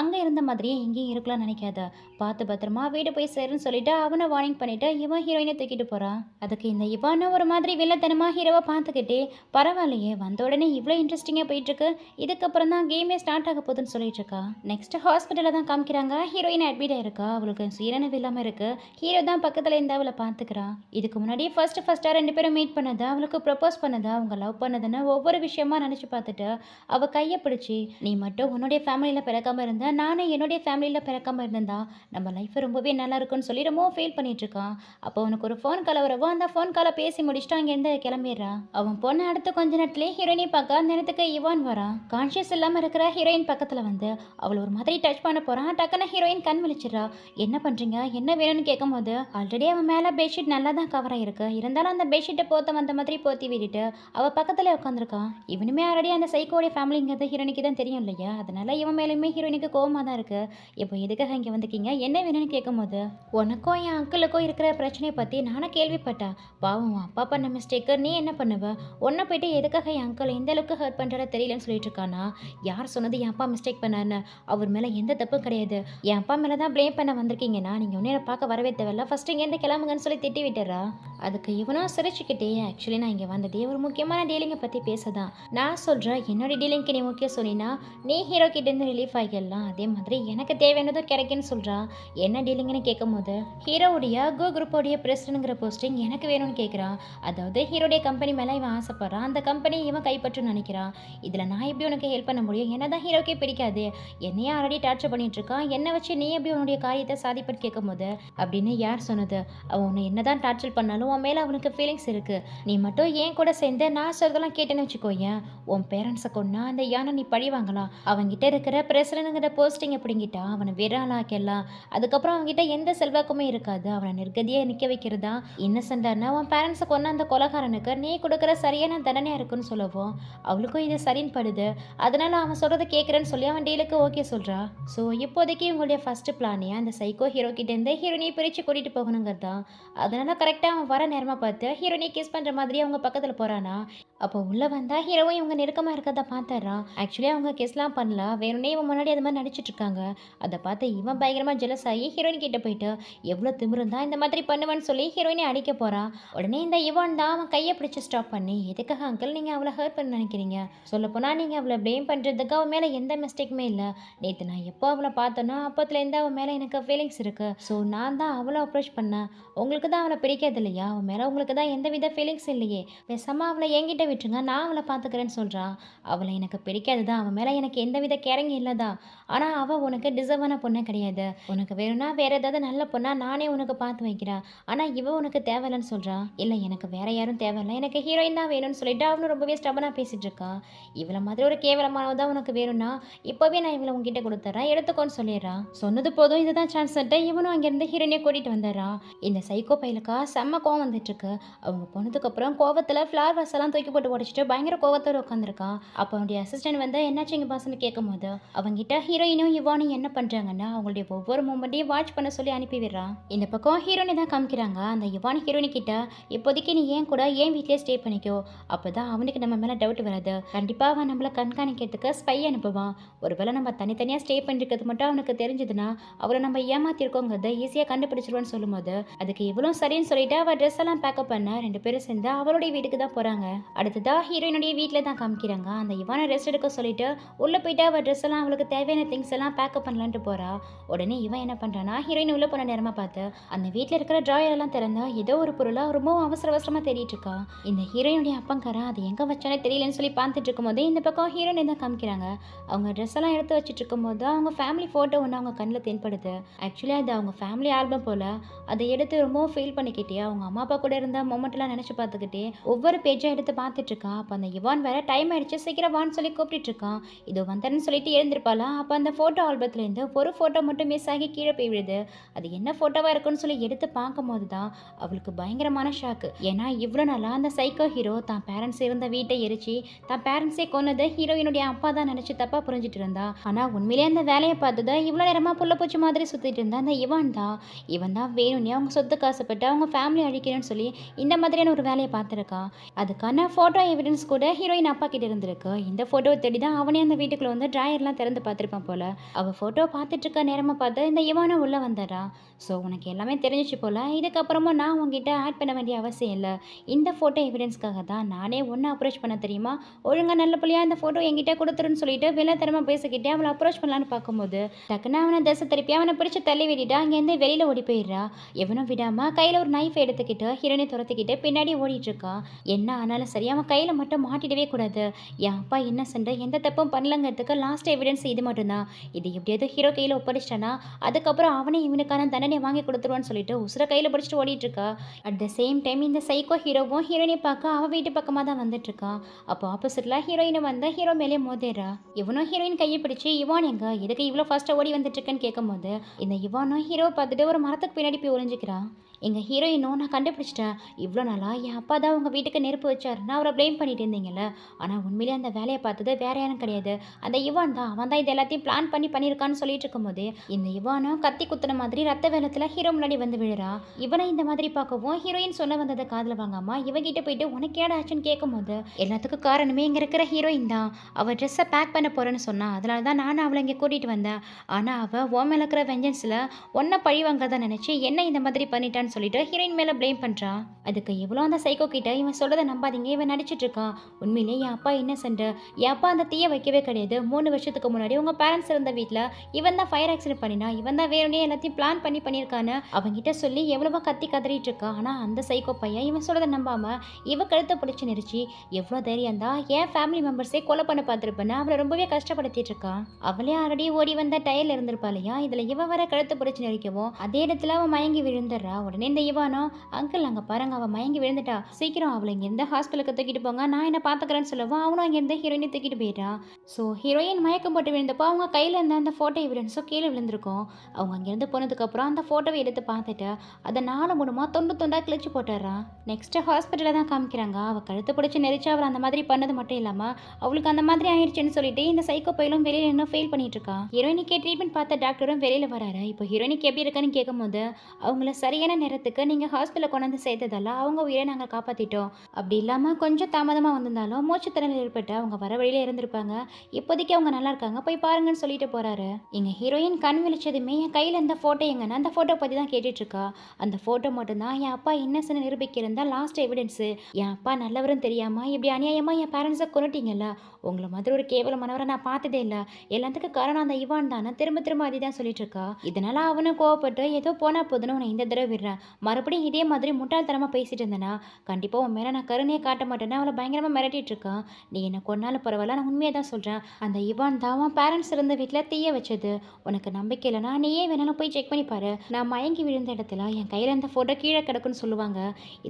அங்கே இருந்த மாதிரியே இங்கேயும் இருக்கலாம்னு நினைக்காத, பார்த்து பத்திரமா வீடு போய் சேருன்னு சொல்லிட்டு அவனை வார்னிங் பண்ணிட்டு இவன் ஹீரோயினை தூக்கிட்டு போகிறான். அதுக்கு இந்த இவான ஒரு மாதிரி வில்லத்தனமாக ஹீரோவை பார்த்துக்கிட்டே பரவாயில்லையே வந்த உடனே இவ்வளோ இன்ட்ரெஸ்டிங்காக போயிட்டுருக்கு, இதுக்கப்புறம் தான் கேமே ஸ்டார்ட் ஆக போகுதுன்னு சொல்லிட்டு இருக்கா. நெக்ஸ்ட் ஹாஸ்பிட்டலில் தான் காமிக்கிறாங்க. ஹீரோயின் அட்மிட் ஆயிருக்கா, அவளுக்கு சீரனவு இல்லாமல் இருக்கு. ஹீரோ தான் பக்கத்தில் இருந்து அவளை பார்த்துக்கிறான். இதுக்கு முன்னாடி ஃபர்ஸ்ட்டாக ரெண்டு பேரும் மீட் பண்ணது, அவளுக்கு ப்ரப்போஸ் பண்ணது, அவங்க லவ் பண்ணதுன்னு ஒவ்வொரு விஷயமா நினச்சி பார்த்துட்டு அவள் கையை பிடிச்சி நீ மட்டும் உன்னுடைய ஃபேமிலியில் பிறக்காம இருந்தா நானே நானும் என்னுடைய ஃபேமிலியில் பிறக்காமல் இருந்திருந்தா நம்ம லைஃப் ரொம்பவே நல்லா இருக்குன்னு சொல்லி ரொம்பவும் ஃபீல் பண்ணிட்டு இருக்கான். அப்போ அவனுக்கு ஒரு ஃபோன் கால் வரவோ அந்த ஃபோன் காலை பேசி முடிச்சுட்டு அங்கேருந்து கிளம்பிடுறான். அவன் பொண்ணு அடுத்த கொஞ்ச நேரத்திலே ஹீரோயினை பார்க்க அந்த இடத்துக்கு இவான் வரான். கான்ஷியஸ் இல்லாமல் இருக்கிற ஹீரோயின் பக்கத்தில் வந்து அவள் ஒரு மாதிரி டச் பண்ண போகிறான். டக்குன்னு ஹீரோயின் கண் விழிச்சிடறா. என்ன பண்ணுறீங்க, என்ன வேணும்னு கேட்கும்போது ஆல்ரெடி அவன் மேலே பெட்ஷீட் நல்லா தான் கவர் ஆகிருக்கு, இருந்தாலும் அந்த பெட்ஷீட்டை போத்த வந்த மாதிரி போத்தி விட்டுட்டு அவள் பக்கத்தில் உட்காந்துருக்கான். இவனுமே ஆல்ரெடி அந்த சைக்கோடைய ஃபேமிலிங்கிறது ஹீரோனிக்கு தான் தெரியும் இல்லையா, அதனால இவன் மேலேயுமே ஹீரோயினுக்கு கோவமாக தான் இருக்குது. இப்போ எதுக்காக இங்கே வந்திருக்கீங்க, என்ன வேணும்னு கேட்கும்போது உனக்கும் என் அங்கிளுக்கும் இருக்கிற பிரச்சனையை பற்றி நானும் கேள்விப்பட்டேன். பாவம் அப்பா பண்ண மிஸ்டேக்கு நீ என்ன பண்ணுவ, ஒன்றை போயிட்டு எதுக்காக என் அங்கிள் எந்த அளவுக்கு ஹர்ட் பண்ணுறத தெரியலன்னு சொல்லிட்டு இருக்கானா. யார் சொன்னது என் அப்பா மிஸ்டேக் பண்ணான்னு, அவர் மேலே எந்த தப்பும் கிடையாது. என் அப்பா மேலே தான் ப்ளேம் பண்ண வந்திருக்கீங்கன்னா நீங்கள் ஒன்றே பார்க்க வரவே தேவையில்ல, ஃபஸ்ட்டு இங்கேருந்து கிளம்புங்கன்னு சொல்லி திட்டி விட்டுறா. அதுக்கு இவனும் சிரிச்சுக்கிட்டே ஆக்சுவலி நான் இங்கே வந்ததே ஒரு முக்கியமான டீலிங்கை பற்றி பேச தான். நான் சொல்கிறேன் என்னோட டீலிங்க்கு நீ முக்கியம் சொன்னீங்கன்னா நீ ஹீரோ கிட்டேருந்து ரிலீஃப் ஆகிடலாம், அதே மாதிரி எனக்கு தேவையானதும் கிடைக்குன்னு சொல்கிறான். என்ன டீலிங்னு கேட்கும்போது ஹீரோவுடைய கோ குரூப்போடைய பிரசிடன்ட்ங்கிற போஸ்டிங் எனக்கு வேணும்னு கேட்குறான். அதாவது ஹீரோடைய கம்பெனி மேலே இவன் ஆசைப்படுறான், அந்த கம்பெனி இவன் கைப்பற்றுன்னு நினைக்கிறான். இதில் நான் எப்படி உனக்கு ஹெல்ப் பண்ண முடியும், என்ன தான் ஹீரோக்கே பிடிக்காது, என்னையே ஆல்ரெடி டார்ச்சர் பண்ணிட்டு இருக்கான், என்னை வச்சு நீ எப்படி உன்னுடைய காரியத்தை சாதிப்பட்டு கேட்கும்போது அப்படின்னு யார் சொன்னது, அவன் உன்னை என்ன தான் டார்ச்சர் பண்ணாலும் உன் மேலே அவனுக்கு ஃபீலிங்ஸ் இருக்குது. நீ மட்டும் ஏன் கூட சேர்ந்து நான் சொல்றதெல்லாம் கேட்டேன்னு வச்சுக்கோயேன், உன் பேரண்ட்ஸை கொண்டா அந்த யானை நீ பழி வாங்கலாம், அவங்ககிட்ட இருக்கிற பிரசிடன்ட்ங்கிற போஸ்டிங் எப்படிங்கிட்டா அவனை விராலாக்கலாம், அதுக்கப்புறம் அவங்ககிட்ட எந்த செல்வாக்குமே இருக்காது, அவனை நிர்கதியாக நிற்க வைக்கிறதா இன்னசென்டானா உன் பேரண்ட்ஸை கொண்ட அந்த கொலகாரனுக்கு நீ கொடுக்குற சரியான தண்டனையாக இருக்குன்னு சொல்லவும் அவளுக்கும் இது சரின்னு படுது. அதனால அவன் சொல்கிறத கேட்குறேன்னு சொல்லி அவன் டீலுக்கு ஓகே சொல்கிறா. ஸோ இப்போதைக்கு இவங்களுடைய ஃபர்ஸ்ட் பிளானே அந்த சைக்கோ ஹீரோ கிட்டேருந்து ஹீரோனியை பிரித்து கூட்டிகிட்டு போகணுங்கிறது தான். அதனால கரெக்டாக அவன் வர நேரமாக பார்த்து ஹீரோனியை கிஸ் பண்ணுற மாதிரி அவங்க பக்கத்தில் போகிறானா. அப்போ உள்ளே வந்தால் ஹீரோவும் இவங்க நெருக்கமாக இருக்கிறத பார்த்துறான். ஆக்சுவலி அவங்க கிஸ்லாம் பண்ணல, வேணும்னே இவன் முன்னாடி அது மாதிரி நடிச்சிட்டு இருக்காங்க. அதை பார்த்து இவன் பயங்கரமாக ஜெலஸ் ஆகி ஹீரோயின் கிட்ட போயிட்டு எவ்வளோ திமிருந்தா இந்த மாதிரி பண்ணுவேன்னு சொல்லி ஹீரோயினை அடிக்க போகிறான். உடனே இந்த இவான் தான் அவன் கையை பிடிச்சி ஸ்டாப் பண்ணி எதுக்காக அங்கிள் நீங்கள் அவளை ஹர்ட் பண்ண நினைக்கிறீங்க, சொல்லப்போனால் நீங்கள் அவளை ப்ளேம் பண்ணுறதுக்கு அவன் மேலே எந்த மிஸ்டேக்குமே இல்லை. நேற்று நான் எப்போ அவளை பார்த்தோன்னா அப்போத்துலேருந்து அவன் மேலே எனக்கு ஃபீலிங்ஸ் இருக்குது. ஸோ நான் தான் அவளை அப்ரோச் பண்ணேன். உங்களுக்கு தான் அவளை பிடிக்காது இல்லையா, அவன் மேலே உங்களுக்கு தான் எந்த வித ஃபீலிங்ஸ் இல்லையே, பேசாமல் அவளை என்கிட்ட விட்டுருங்க, நான் அவளை பார்த்துக்கிறேன்னு சொல்கிறான். அவளை எனக்கு பிடிக்காது தான், அவன் மேலே எனக்கு எந்த வித கேரிங் இல்லை தான், ஆனால் அவள் உனக்கு டிசர்வான பொண்ணு கிடையாது. உனக்கு வேணும்னா வேறு ஏதாவது நல்ல பொண்ணா நானே உனக்கு பார்த்து வைக்கிறேன், ஆனால் இவன் உனக்கு தேவையில்லைன்னு சொல்கிறான். இல்லை எனக்கு வேறு யாரும் தேவையில்லை, எனக்கு ஹீரோயின் தான் வேணும்னு சொல்லிட்டு அவனும் ரொம்பவே ஸ்டபனாக பேசிகிட்டு இருக்கான். இவளை மாதிரி ஒரு கேவலமானதான் உனக்கு வேணும்னா இப்போவே நான் இவளை உங்ககிட்ட கொடுத்துட்றேன், எடுத்துக்கோன்னு சொல்லிடுறான். சொன்னது போதும் இதுதான் சான்ஸ், இவனும் அங்கேருந்து ஹீரோயினை கூட்டிகிட்டு வந்துடுறான். இந்த சைக்கோ பையலுக்கா செம்ம கோவம் வந்துட்டுருக்கு. அவங்க போனதுக்கப்புறம் கோவத்தில் ஃப்ளார் வாஸ் எல்லாம் தூக்கி போட்டு உடச்சிட்டு பயங்கர கோவத்தோடு உட்காந்துருக்கான். அப்போ அவனுடைய அசிஸ்டன்ட் வந்து என்னாச்சு இங்கே பாசன்னு கேட்கும்போது அவங்ககிட்ட ஹீரோயினும் இவானும் என்ன பண்ணுறாங்கன்னா அவங்களுடைய ஒவ்வொரு மூமெண்ட்டையும் வாட்ச் பண்ண சொல்லி அனுப்பி விடுறான். இந்த பக்கம் ஹீரோயினை தான் காமிக்கிறாங்க. அந்த இவான் ஹீரோயினி கிட்ட இப்போதைக்கு நீ ஏன் கூட ஏன் வீட்லேயே ஸ்டே பண்ணிக்கோ, அப்போ தான் அவனுக்கு நம்ம மேலே டவுட் வராது, கண்டிப்பாக அவன் நம்மளை கண்காணிக்கிறதுக்கு ஸ்பை அனுப்புவான். ஒருவேளை நம்ம தனித்தனியாக ஸ்டே பண்ணிருக்கிறது மட்டும் அவனுக்கு தெரிஞ்சதுன்னா அவரை நம்ம ஏமாத்திருக்கோங்கிறத ஈஸியாக கண்டுபிடிச்சிருவான்னு சொல்லும்போது அதுக்கு இவ்வளோ சரின்னு சொல்லிட்டு அவள் ட்ரெஸ் எல்லாம் பேக்கப் பண்ண 2 பேரும் சேர்ந்து அவளுடைய வீட்டுக்கு தான் போகிறாங்க. அடுத்ததாக ஹீரோயினுடைய வீட்டில் தான் காமிக்கிறாங்க. அந்த இவானை ரெஸ்ட் எடுக்க சொல்லிட்டு உள்ளே போயிட்டு அவள் ட்ரெஸ் எல்லாம் அவளுக்கு தேவையான திங்ஸ் எல்லாம் பேக்கப் பண்ணலான்ட்டு போகிறா. உடனே இவன் என்ன பண்ணுறான்னா ஹீரோயின் உள்ளே போன நேரமாக பார்த்து அந்த வீட்டில் இருக்கிற ட்ராயர் எல்லாம் திறந்தா ஏதோ ஒரு பொருளாக ரொம்ப அவசரமாக தேடிட்டு இருக்கா. இந்த ஹீரோயினுடைய அப்பங்காரா அது எங்கே வச்சானே தெரியலன்னு சொல்லி பார்த்துட்டு இருக்கும்போது இந்த பக்கம் ஹீரோயினை தான் காமிக்கிறாங்க. அவங்க ட்ரெஸ் எல்லாம் எடுத்து வச்சுட்டு இருக்கும்போது அவங்க ஃபேமிலி ஃபோட்டோ ஒன்று அவங்க கண்ணில் தென்படுது. ஆக்சுவலி அது அவங்க ஃபேமிலி ஆல்பம் போல். அதை எடுத்து ரொம்ப ஃபீல் பண்ணிக்கிட்டே அவங்க அம்மா அப்பா கூட இருந்த மொமெண்ட்லாம் நினச்சி பார்த்துக்கிட்டே ஒவ்வொரு பேஜாக எடுத்து பார்த்துட்டு இருக்கா. அப்போ அந்த இவான் வேற டைம் ஆயிடுச்சு சீக்கிரம் வான்னு சொல்லி கூப்பிட்டு இருக்கான். இதோ வந்தேன்னு சொல்லிட்டு எழுந்திருப்பாளா. அப்போ அந்த ஃபோட்டோ ஆல்பத்துலேருந்து ஒரு ஃபோட்டோ மட்டும் மிஸ் ஆகி கீழே போய் விடுது. அது என்ன ஃபோட்டோவாக இருக்குன்னு சொல்லி எடுத்து பார்க்கும்போது தான் அவளுக்கு பயங்கரமான ஷாக்கு. ஏன்னா இவ்வளோ நாளாக அந்த சைக்கோ ஹீரோ தான் பேரண்ட்ஸ் இருந்த வீட்டை எரிச்சு தான் பேரண்ட்ஸே கொன்னது ஹீரோயினுடைய அப்பா தான் நினச்சி தப்பாக புரிஞ்சிட்டு இருந்தா. ஆனால் உண்மையிலே அந்த வேலையை பார்த்தது இவ்வளோ நேரமாக புள்ளப்பூச்சி மாதிரி சுற்றிட்டு இருந்தா அந்த இவன் தான். இவன் தான் வேணும்னே அவங்க சொத்து காசுப்பட்டு அவங்க ஃபேமிலி அழிக்கணும்னு சொல்லி இந்த மாதிரியான ஒரு வேலையை பார்த்துருக்கான். அதுக்கான ஃபோட்டோ எவிடன்ஸ் கூட ஹீரோயின் அப்பா கிட்ட இருந்திருக்கு. இந்த ஃபோட்டோவை தேடி தான் அவனே அந்த வீட்டுக்குள்ள வந்து ட்ராயர்லாம் திறந்து பார்த்துருப்பான் போல. அவள் ஃபோட்டோ பார்த்துட்டு இருக்க நேரமாக பார்த்து இந்த இவானும் உள்ளே வந்துடுறா. ஸோ உனக்கு எல்லாமே தெரிஞ்சிச்சு போல, இதுக்கப்புறமும் நான் உங்ககிட்ட ஆட் பண்ண வேண்டிய அவசியம் இல்லை. இந்த ஃபோட்டோ எவிடன்ஸ்க்காக தான் நானே ஒன்று அப்ரோச் பண்ண தெரியுமா, ஒழுங்காக நல்ல பிள்ளையா இந்த ஃபோட்டோ என்கிட்ட கொடுத்துருன்னு சொல்லிட்டு வில்லத்தனமாக பேசிக்கிட்டே அவளை அப்ரோச் பண்ணலான்னு பார்க்கும்போது டக்குன்னு அவனை தசை திருப்பி அவனை பிடிச்சி தள்ளி விட்டுட்டு அங்கேருந்து வெளியில் ஓடி போயிடுறா. எவனும் விடாமல் கையில் ஒரு நைஃப் எடுத்துக்கிட்டு ஹீரோனை துரத்திக்கிட்டு பின்னாடி ஓடிட்டு இருக்கான். என்ன ஆனாலும் சரி அவன் கையில் மட்டும் மாட்டிடவே கூடாது. என் அப்பா இன்னசென்ட், எந்த தப்பும் பண்ணலங்கிறதுக்கு லாஸ்ட் எவிடன்ஸ் இது மட்டும்தான். இது எப்படியாவது ஹீரோ கையில் ஒப்படைச்சிட்டானா அதுக்கப்புறம் அவனே இவனுக்கான தண்டனை வாங்கி கொடுத்துருவான்னு சொல்லிட்டு உசுர கையில் பிடிச்சிட்டு ஓடிட்டு இருக்கா. அட் த சேம் டைம் இந்த சைக்கோ ஹீரோவும் ஹீரோயினை பார்க்க அவன் வீட்டு பக்கமாக தான் வந்துட்டு இருக்கான். அப்போ ஆப்போசிட்டில் ஹீரோயினை வந்து ஹீரோ மேலே மோதிடுறா. இவனும் ஹீரோயின் கையை பிடிச்சி இவான் எங்க எதுக்கு இவ்வளோ ஃபாஸ்ட்டாக ஓடி வந்துட்டு இருக்கேன்னு கேட்கும்போது இந்த இவானும் ஹீரோவை பார்த்துட்டு ஒரு மரத்துக்கு பின்னாடி போய் ஒளிஞ்சிக்கிறான். எங்கள் ஹீரோயினும் நான் கண்டுபிடிச்சிட்டேன், இவ்வளோ நாளாக என் அப்பா தான் உங்கள் வீட்டுக்கு நெருப்பு வச்சாருன்னா அவரை ப்ளேம் பண்ணிட்டு இருந்தீங்கல்ல. ஆனால் உண்மையிலே அந்த வேலையை பார்த்தது வேற யாரும் கிடையாது, அந்த இவான் தான். அவன் தான் இது எல்லாத்தையும் பிளான் பண்ணியிருக்கான்னு சொல்லிட்டு இருக்கும்போது இந்த இவானும் கத்தி குத்துன மாதிரி ரத்த வெள்ளத்தில் ஹீரோ முன்னாடி வந்து விழுறா. இவனை இந்த மாதிரி பார்க்கவும் ஹீரோயின் சொன்ன வந்ததை காதில் வாங்காமா இவகிட்ட போயிட்டு உனக்கு ஏடா ஆச்சுன்னு கேட்கும்போது எல்லாத்துக்கும் காரணமே இங்கே இருக்கிற ஹீரோயின் தான். அவள் ட்ரெஸ்ஸை பேக் பண்ண போகிறேன்னு சொன்னான், அதனால தான் நானும் அவளை இங்கே கூட்டிகிட்டு வந்தேன். ஆனால் அவள் ஓ மேலே இருக்கிற வெஞ்சன்ஸில் ஒன்றை பழி வாங்கதான் நினச்சி என்ன இந்த மாதிரி பண்ணிட்டான்னு சொல்லிட்டு ஹீரோயின் மேலே ப்ளேம் பண்ணுறா. அதுக்கு எவ்வளோ அந்த சைக்கோ கிட்ட இவன் சொல்கிறத நம்பாதீங்க, இவன் நடிச்சிட்டு இருக்கான், உண்மையிலே என் அப்பா இன்னசென்ட், என் அப்பா அந்த தீயை வைக்கவே கிடையாது. 3 வருஷத்துக்கு முன்னாடி உங்கள் பேரண்ட்ஸ் இருந்த வீட்டில் இவன் தான் ஃபயர் ஆக்சிடென்ட் பண்ணினா, இவன் தான் வேணுனே எல்லாத்தையும் பிளான் பண்ணியிருக்கான்னு அவங்ககிட்ட சொல்லி எவ்வளவோ கத்தி கதறிட்டு இருக்கா. ஆனால் அந்த சைக்கோ பையன் இவன் சொல்கிறத நம்பாமல் இவ கழுத்தை பிடிச்சி நெரிச்சு எவ்வளோ தைரியம் தான் என் ஃபேமிலி மெம்பர்ஸே கொலை பண்ண பார்த்துருப்பேன்னு அவளை ரொம்பவே கஷ்டப்படுத்திட்டு இருக்கான். அவளே ஆல்ரெடி ஓடி வந்த டயர்ல இருந்திருப்பா இல்லையா, இதில் இவ வர கழுத்தை பிடிச்சி நெரிக்கவும் அதே இடத்துல அவன் மயங்கி விழுந்துடுறா. உடனே இந்த இவானோ அங்கிள் அங்கே பாருங்க அவள் மயங்கி விழுந்துட்டா, சீக்கிரம் அவளை இங்கேருந்து ஹாஸ்பிட்டலுக்கு தூக்கிட்டு போங்க, நான் என்ன பார்த்துக்கிறேன்னு சொல்லவும் அவனும் அங்கேருந்து ஹீரோயினை தூக்கிட்டு போயிட்டான். ஸோ ஹீரோயின் மயக்கம் போட்டு விழுந்தப்போ அவங்க கையில் இருந்த அந்த ஃபோட்டோ எவிடன்ஸும் கீழே விழுந்திருக்கும். அவங்க அங்கேருந்து போனதுக்கப்புறம் அந்த ஃபோட்டோவை எடுத்து பார்த்துட்டு அதை 4 மூலமாக துண்டாக கிழிச்சு போட்டுடுறான். நெக்ஸ்ட்டு ஹாஸ்பிட்டலில் தான் காமிக்கிறாங்க. அவள் கழுத்து பிடிச்சி நெரிச்சு அவள் அந்த மாதிரி பண்ணது மட்டும் இல்லாமல் அவளுக்கு அந்த மாதிரி ஆயிடுச்சுன்னு சொல்லிட்டு இந்த சைக்கோ பையலும் வெளியில் இன்னும் ஃபெயில் பண்ணிட்டு இருக்கான். ஹீரோயினிக்கே ட்ரீட்மெண்ட் பார்த்த டாக்டரும் வெளியில் வராரு. இப்போ ஹீரோயினிக்கு எப்படி இருக்குன்னு கேட்கும்போது அவங்கள சரியான நேரத்துக்கு நீங்கள் ஹாஸ்பிட்டலில் கொண்டாந்து சேர்த்ததால அவங்க உயிரை நாங்கள் காப்பாற்றிட்டோம், அப்படி இல்லாமல் கொஞ்சம் தாமதமாக வந்திருந்தாலும் மூச்சுத்திறனில் ஏற்பட்டு அவங்க வர வழியில் இருந்திருப்பாங்க, இப்போதைக்கு அவங்க நல்லா இருக்காங்க, போய் பாருங்கன்னு சொல்லிட்டு போகிறாரு. எங்கள் ஹீரோயின் கண் விழிச்சதுமே என் கையில் இந்த ஃபோட்டோ எங்கன்னா அந்த ஃபோட்டோ பற்றி தான் கேட்டுட்ருக்கா. அந்த ஃபோட்டோ மட்டும்தான் என் அப்பா இன்னசென்ட் நிரூபிக்கிறதா லாஸ்ட் எவிடன்ஸு. என் அப்பா நல்லவரும் தெரியாமல் இப்படி அநியாயமாக என் பேரண்ட்ஸை கொண்டுட்டீங்கல்ல, உங்களை மாதிரி ஒரு கேவலமானவரை நான் பார்த்ததே இல்லை, எல்லாத்துக்கும் காரணம் அந்த இவான் தானே திரும்ப திரும்ப அதுதான் சொல்லிட்டு இருக்கா. இதனால அவனும் கோவப்பட்டு ஏதோ போனா போதுன்னு உன்னை இந்த தடவை விடுறேன், மறுபடியும் இதே மாதிரி முட்டாள்தனமாக பேசிட்டு இருந்தேன்னா கண்டிப்பாக உன் மேலே நான் கருணையை காட்ட மாட்டேன்னு அவளை பயங்கரமாக மிரட்டிட்டு இருக்கான். நீ என்ன கொன்னாலும் பரவாயில்ல, நான் உண்மையை தான் சொல்கிறேன், அந்த இவான் தான் அவன் பேரண்ட்ஸ் இருந்த வீட்டில் தீய வச்சது. உனக்கு நம்பிக்கை இல்லைனா நீயே வேணாலும் போய் செக் பண்ணி பாரு, நான் மயங்கி விழுந்த இடத்துல என் கையில் அந்த ஃபோட்டோ கீழே கிடக்குன்னு சொல்லுவாங்க.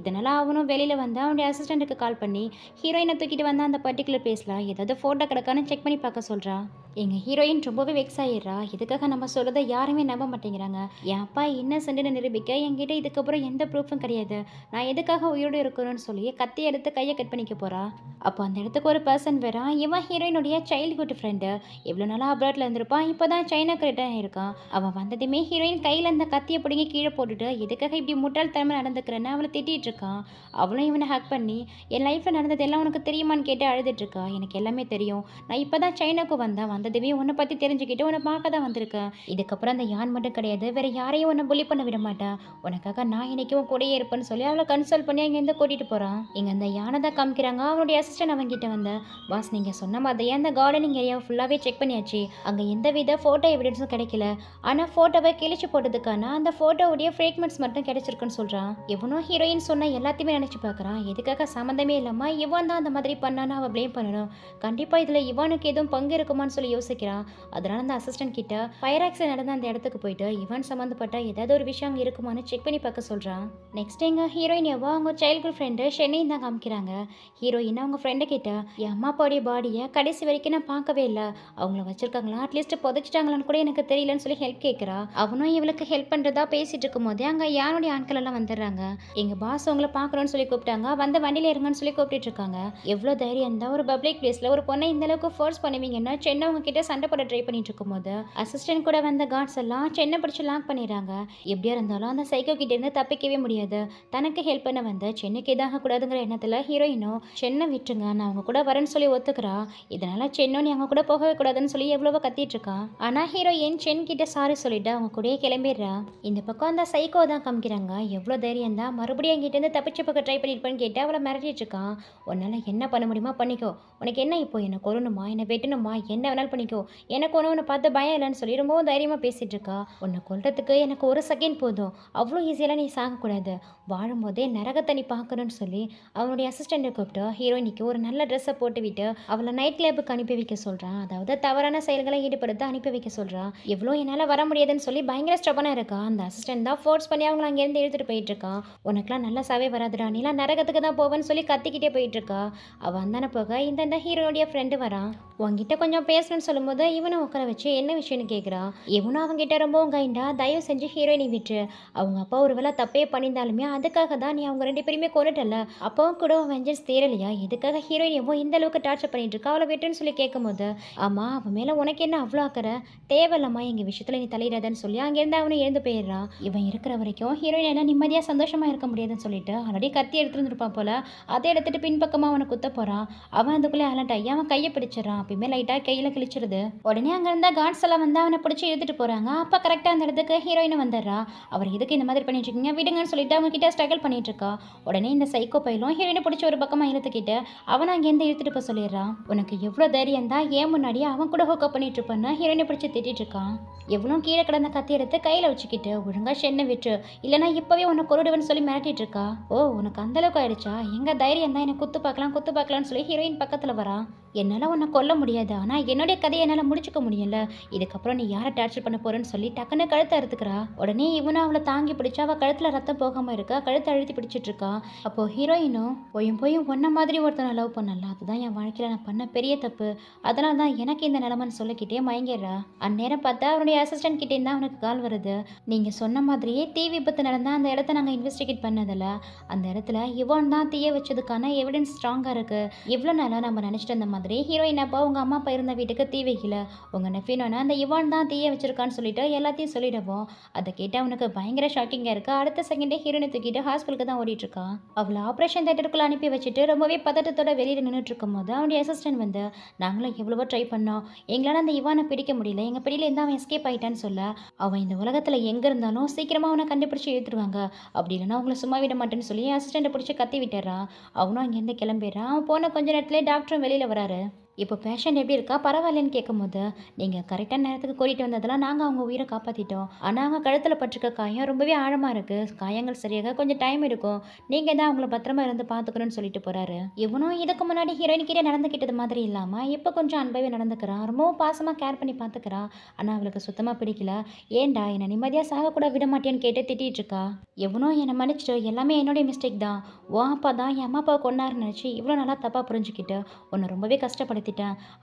இதனால அவனும் வெளியில் வந்து அவனுடைய அசிஸ்டண்ட்டுக்கு கால் பண்ணி ஹீரோயினை தூக்கிட்டு வந்த அந்த பர்டிகுலர் பிளேஸில் ஏதாவது ஃபோட்டோ கிடக்கான்னு செக் பண்ணி பார்க்க சொல்கிறான். எங்கள் ஹீரோயின் ரொம்பவே வெக்ஸ் ஆகிடுறா. இதுக்காக நம்ம சொல்கிறத யாருமே நம்ப மாட்டேங்கிறாங்க. என் அப்பா இன்னசென்ட்னு நிரூபிக்க என்கிட்ட இதுக்கப்புறம் எந்த ப்ரூஃபும் கிடையாது, நான் எதுக்காக உயிரோடு இருக்கணும்னு சொல்லி கத்தி எடுத்து கையை கட் பண்ணிக்க போகிறா. அப்போ அந்த இடத்துக்கு ஒரு பர்சன் வரான். இவன் ஹீரோயினுடைய சைல்ட்ஹுட் ஃப்ரெண்டு. எவ்வளோ நாளாக அப்ராட்ல இருந்திருப்பான், இப்போ தான் சைனாக்கு ரிட்டர்ன் ஆயிருக்கான். அவன் வந்ததுமே ஹீரோயின் கையில் அந்த கத்தியை பிடிங்கி கீழே போட்டுட்டு எதுக்காக இப்படி முட்டாள்தனமாக நடந்துக்கிறேன்னு அவளை திட்டிகிட்டு இருக்கான். அவளும் இவனை ஹக் பண்ணி என் லைஃப்பில் நடந்தது எல்லாம் உனக்கு தெரியுமான்னு கேட்டு அழுதுட்டு இருக்கா. எனக்கு எல்லாமே தெரியும், நான் இப்போ தான் சைனாக்கு வந்ததுமே உன்னை பற்றி தெரிஞ்சுக்கிட்டு உன்னை பார்க்க தான் வந்திருக்கேன். இதுக்கப்புறம் அந்த யான் மட்டும் கிடையாது, வேற யாரையும் உன்னை புள்ளி பண்ண விட மாட்டேன், உனக்காக நான் இன்னைக்கும் கூடயே இருப்பேன்னு சொல்லி அவளை கன்சல்ட் பண்ணி அங்கேருந்து கூட்டிகிட்டு போகிறான். இங்கே அந்த யானை தான் காமிக்கிறாங்க. அவனுடைய அசிஸ்டன்ட் அவங்கிட்ட வந்த பாஸ், நீங்கள் சொன்ன மாதிரியே அந்த கார்டனிங் ஏரியாவை ஃபுல்லாகவே செக் பண்ணியாச்சு, அங்கே எந்த வித ஃபோட்டோ எவிடன்ஸும் கிடைக்கல, ஆனால் ஃபோட்டோவை கிழிச்சு போட்டதுக்கான அந்த ஃபோட்டோவுடைய ஃப்ரேக்மெண்ட்ஸ் மட்டும் கிடைச்சிருக்குன்னு சொல்கிறான். எவனோ ஹீரோயின் சொன்ன எல்லாத்தையுமே நினச்சி பார்க்குறான். எதுக்காக சம்மந்தமே இல்லாமல் இவன் தான் அந்த மாதிரி பண்ணான்னு அவள் ப்ளேம் பண்ணணும், கண்டிப்பாக இதில் இவனுக்கு எதுவும் பங்கு இருக்குமான்னு சொல்லி யோசிக்கிறான். அதனால அந்த அசிஸ்டன்ட் கிட்ட ஃபயர் ஆக்சிடென்ட் நடந்த அந்த இடத்துக்கு போயிட்டு இவன் சம்மந்தப்பட்ட ஏதாவது ஒரு விஷயம் அங்கே இருக்குமான்னு செக் பண்ணி பார்க்க சொல்கிறான். நெக்ஸ்ட் எங்கள் ஹீரோயின் அவங்க சைல்ட்ஹுட் ஃப்ரெண்டு ஷென்னையும் தான் காமிக்கிறாங்க. ஹீரோயின் அவங்க ஃப்ரெண்டு கிட்ட என் அம்மா அப்பாவுடைய பாடியை கடைசி வரைக்கும் நான் பார்க்கவே இல்லை, அவங்கள வச்சிருக்காங்களா அட்லீஸ்ட் புதைச்சிட்டாங்களான்னு கூட எனக்கு தெரியலன்னு சொல்லி ஹெல்ப் கேட்குறா. அவனும் இவளுக்கு ஹெல்ப் பண்ணுறதா பேசிட்டு இருக்கும் போதே அங்கே யாருடைய ஆட்கள் எல்லாம் வந்துடுறாங்க. எங்கள் பாஸ் உங்களை பார்க்கணும்னு சொல்லி கூப்பிட்டாங்க, வந்து வண்டியில் இருங்கன்னு சொல்லி கூப்பிட்டு இருக்காங்க. எவ்வளோ தைரியம் தான் ஒரு பப்ளிக் பிளேஸில் ஒரு பொண்ணை இந்த அளவுக்கு ஃபோர்ஸ் பண்ணுவீங்கன்னா சென்னை அவங்க கிட்ட சண்டை போட ட்ரை பண்ணிட்டு இருக்கும் போது அசிஸ்டன்ட் கூட வந்த கார்ட்ஸ் எல்லாம் சென்னை பிடிச்சி லாக் பண்ணிடுறாங்க. எப்படியா இருந்தாலும் அந்த சைக்கோ கிட்ட இருந்து தப்பிக்கவே முடியாது. தனக்கு ஹெல்ப் பண்ண வந்த சென்னைக்கு எதாக கூடாதுங்கிற எண்ணத்தில் ஹீரோயினும் சென்னை விட்டுருங்க நான் அவங்க கூட வரேன்னு சொல்லி ஒத்துக்கிறா. இதனால சென்னும் நீ அவங்க கூட போகவே கூடாதுன்னு சொல்லி எவ்வளவோ கத்திட்டு இருக்கான். ஆனால் ஹீரோயின் சென் கிட்ட சாரி சொல்லிட்டு அவங்க கூடயே கிளம்பிடுறா. இந்த பக்கம் அந்த சைக்கோ தான் காமிக்கிறாங்க. எவ்வளோ தைரியம் தான் மறுபடியும் எங்கிட்ட இருந்து தப்பிச்சு பக்கம் ட்ரை பண்ணிருப்பேன்னு கேட்டு அவளை மிரட்டிட்டு இருக்கான். உன்னால என்ன பண்ண முடியுமா பண்ணிக்கோ, உனக்கு என்ன இப்போ என்ன கொல்லணுமா என்ன வெட்டணுமா என்ன வேணாலும் பண்ணிக்கோ, எனக்கு ஒன்று பார்த்து பயம் இல்லைன்னு சொல்லி ரொம்பவும் தைரியமாக பேசிட்டு இருக்கா. உன்னை கொல்றதுக்கு எனக்கு ஒரு செகண்ட் போதும், அவ்வளோ ஈஸியெல்லாம் நீ சாகக்கூடாது, வாழும்போதே நரகத்தை நீ பார்க்கணும்னு சொல்லி அவனுடைய அசிஸ்டண்ட்டை கூப்பிட்டு ஹீரோயினிக்கு ஒரு நல்ல ட்ரெஸ்ஸை போட்டு விட்டு அவளை நைட் கிளப்புக்கு அனுப்பி வைக்க சொல்கிறான். அதாவது தவறான செயல்களை ஈடுபடுத்த அனுப்பி வைக்க சொல்கிறான். எவ்வளோ என்னால் வர முடியாதுன்னு சொல்லி பயங்கர ஸ்டபனாக இருக்கா. அந்த அசிஸ்டன்ட் தான் ஃபோர்ஸ் பண்ணி அவங்கள அங்கேருந்து எடுத்துகிட்டு போயிட்டு இருக்கான். உனக்குலாம் நல்லா சாவே வராதுடா, நீலாம் நரகத்துக்கு தான் போவேன்னு சொல்லி கத்திக்கிட்டே போயிட்டு இருக்கா. அவள் அந்தான போக இந்த ஹீரோடைய ஃப்ரெண்டு வரான். உங்ககிட்ட கொஞ்சம் பேசணும்னு சொல்லும்போது இவனை உட்கார வச்சு என்ன விஷயம்னு கேட்குறா. இவனும் அவங்ககிட்ட ரொம்பவும் கைண்டா, தயவு செஞ்சு ஹீரோயினி விட்டு, அவங்க அப்பா ஒரு வேளை தப்பே பண்ணியிருந்தாலுமே அதுக்காக தான் நீ அவங்க 2 பேருமே கொண்டுட்டல, அப்பவும் கூட வெஞ்சன்ஸ் தேரலையா, எதுக்காக ஹீரோயினியவோ இந்த அளவுக்கு டார்ச்சர் பண்ணிட்டு இருக்கா, அவளை விட்டுன்னு சொல்லி கேட்கும்போது ஆமாம் அவன் மேலே உனக்கு என்ன அவ்வளோ அக்கறை, தேவையில்லாமா எங்கள் விஷயத்தில் நீ தலையிடாதன்னு சொல்லி அங்கேருந்து அவனும் எழுந்து போயிடுறான். இவன் இருக்கிற வரைக்கும் ஹீரோயின் எல்லாம் நிம்மதியாக சந்தோஷமாக இருக்க முடியாதுன்னு சொல்லிட்டு ஆல்ரெடி கத்தி எடுத்துருந்துருப்பான் போல, அதை எடுத்துட்டு பின்பக்கமாக அவனை குத்த போகிறான். அவன் அதுக்குள்ளே அலர்ட் ஆகி அவன் கையை பிடிச்சிடறான். அப்பயுமே லைட்டாக கையில் கிழிச்சிருது. உடனே அங்கே இருந்தால் கார்ட்ஸ் எல்லாம் வந்து அவனை பிடிச்சி இழுத்துட்டு போகிறாங்க. அப்போ கரெக்டாக அந்த இடத்துக்கு ஹீரோயின் வந்துடுறா. அவர் எதுக்கு இந்த மாதிரி பண்ணிட்டு இருக்கீங்க விடுங்கன்னு சொல்லிட்டு அவங்க கிட்ட ஸ்ட்ரகிள் பண்ணிட்டு இருக்கா. உடனே இந்த சைக்கோ பையலும் ஹீரோயினை பிடிச்சி ஒரு பக்கமாக இழுத்துக்கிட்டு அவனை அங்கேருந்து இழுத்துட்டு போக சொல்லிடுறான். உனக்கு எவ்வளோ தைரியம் தான் ஏன் முன்னாடி அவன் கூட ஹோக்கப் பண்ணிட்டு இருப்பான்னு ஹீரோயினை பிடிச்சி திட்டிட்டு இருக்கான். எவ்வளோ கீழே கிடந்த கத்தி எடுத்து கையில் வச்சுக்கிட்டு ஒழுங்கா ஷென்னை விட்டு இல்லைனா இப்போவே உன்னை கொருடுவன்னு சொல்லி மிரட்டிட்டு இருக்கா. ஓ உனக்கு அந்தளவுக்கு ஆயிடுச்சா, எங்க தைரியம் தான் என்னை குத்து பார்க்கலாம்னு சொல்லி ஹீரோயின் பக்கத்தில் வரா. என்னால் உன்னை கொல்ல முடியாது, ஆனால் என்னுடைய கதையை என்னால் முடிச்சுக்க முடியல, இதுக்கப்புறம் நீ யாரை டார்ச்சர் பண்ண போறேன்னு சொல்லி டக்குன்னு கழுத்தை அறுத்துக்கிறா. உடனே இவனும் அவளை தாங்கி பிடிச்சா அவள் கழுத்தில் ரத்தம் போகாமல் இருக்கா, கழுத்தை அழுத்தி பிடிச்சிட்டு இருக்கா. அப்போ ஹீரோயினும் போயும் ஒன்ன மாதிரி ஒருத்தனை லவ் பண்ணல, அதுதான் என் வாழ்க்கையில் நான் பண்ண பெரிய தப்பு, அதனால தான் எனக்கு இந்த நிலமன்னு சொல்லிக்கிட்டே மயங்கிடுறா. அந்நேரம் பார்த்தா அவருடைய அசிஸ்டன்ட் கிட்டே தான் அவனுக்கு கால் வருது. நீங்கள் சொன்ன மாதிரியே தீ விபத்து நடந்தால் அந்த இடத்த நாங்கள் இன்வெஸ்டிகேட் பண்ணதில்ல, அந்த இடத்துல இவன் தான் தீய வச்சதுக்கான எவிடன்ஸ் ஸ்ட்ராங்காக இருக்குது. இவ்வளோ நாளாக நம்ம நினச்சிட்டு இருந்த மாதிரி ஹீரோயின் அப்பா உங்கள் அம்மா அப்பா இருந்த வீட்டுக்கு தீ வைக்கல, உங்கள் நெஃபினோனா அந்த இவான் தான் தீய வச்சிருக்கான்னு சொல்லிட்டு எல்லாத்தையும் சொல்லிடுவோம். அதை கேட்டு அவனுக்கு பயங்கர ஷாக்கிங்காக இருக்குது. அடுத்த செகண்டே ஹீரோயினை தூக்கிட்டு ஹாஸ்பிட்டலுக்கு தான் ஓடிட்டு இருக்கான். அவளை ஆப்ரேஷன் தேட்டருக்குள்ளே அனுப்பி வச்சுட்டு ரொம்பவே பதட்டத்தோட வெளியில் நின்றுட்டு இருக்கும் போது அவனுடைய அசிஸ்டன்ட் வந்து நாங்களும் எவ்வளவோ ட்ரை பண்ணோம், எங்களால் அந்த இவானை பிடிக்க முடியல, எங்கள் பிடியில இருந்து அவன் எஸ்கேப் ஆகிட்டான்னு சொல்ல, அவன் இந்த உலகத்தில் எங்கே இருந்தாலும் சீக்கிரமாக அவனை கண்டுபிடிச்சி இழுத்துருவாங்க, அப்படி இல்லைன்னா அவங்கள சும்மா விட மாட்டேன்னு சொல்லி அசிஸ்டண்ட்டை பிடிச்சி கத்தி விட்டுறான். அவனும் அங்கேருந்து கிளம்பிடுறான். அவன் போன கொஞ்ச நேரத்துலேயே டாக்டரும் வெளியில் வராரு. இப்போ பேஷண்ட் எப்படி இருக்கா பரவாயில்லன்னு கேட்கும்போது நீங்கள் கரெக்டான நேரத்துக்கு கூட்டிகிட்டு வந்ததெல்லாம் நாங்கள் அவங்க உயிரை காப்பாற்றிட்டோம், ஆனால் அவங்க கழுத்தில் பட்டிருக்க காயம் ரொம்பவே ஆழமாக இருக்குது, காயங்கள் சரியாக கொஞ்சம் டைம் இருக்கும், நீங்கள் தான் அவங்கள பத்திரமா இருந்து பார்த்துக்கணும்னு சொல்லிட்டு போகிறாரு. இவனும் இதுக்கு முன்னாடி ஹீரோயின் கிட்டே நடந்துக்கிட்டது மாதிரி இல்லாமல் இப்போ கொஞ்சம் அன்பாகவே நடந்துக்கிறான், ரொம்பவும் பாசமாக கேர் பண்ணி பார்த்துக்கிறான். ஆனால் அவளுக்கு சுத்தமாக பிடிக்கல. ஏன்டா என்னை நிம்மதியாக சாகக்கூட விட மாட்டேன்னு கேட்டு திட்டிகிட்டு இருக்கா. எவனோ என்னை மன்னிச்சிட்டு எல்லாமே என்னுடைய மிஸ்டேக் தான், ஓ அப்பா தான் என் அம்மா அப்பாவை கொண்டாருன்னு நினச்சி இவ்வளோ நல்லா தப்பாக புரிஞ்சுக்கிட்டு உன்னை ரொம்பவே கஷ்டப்படுத்திட்டேன்,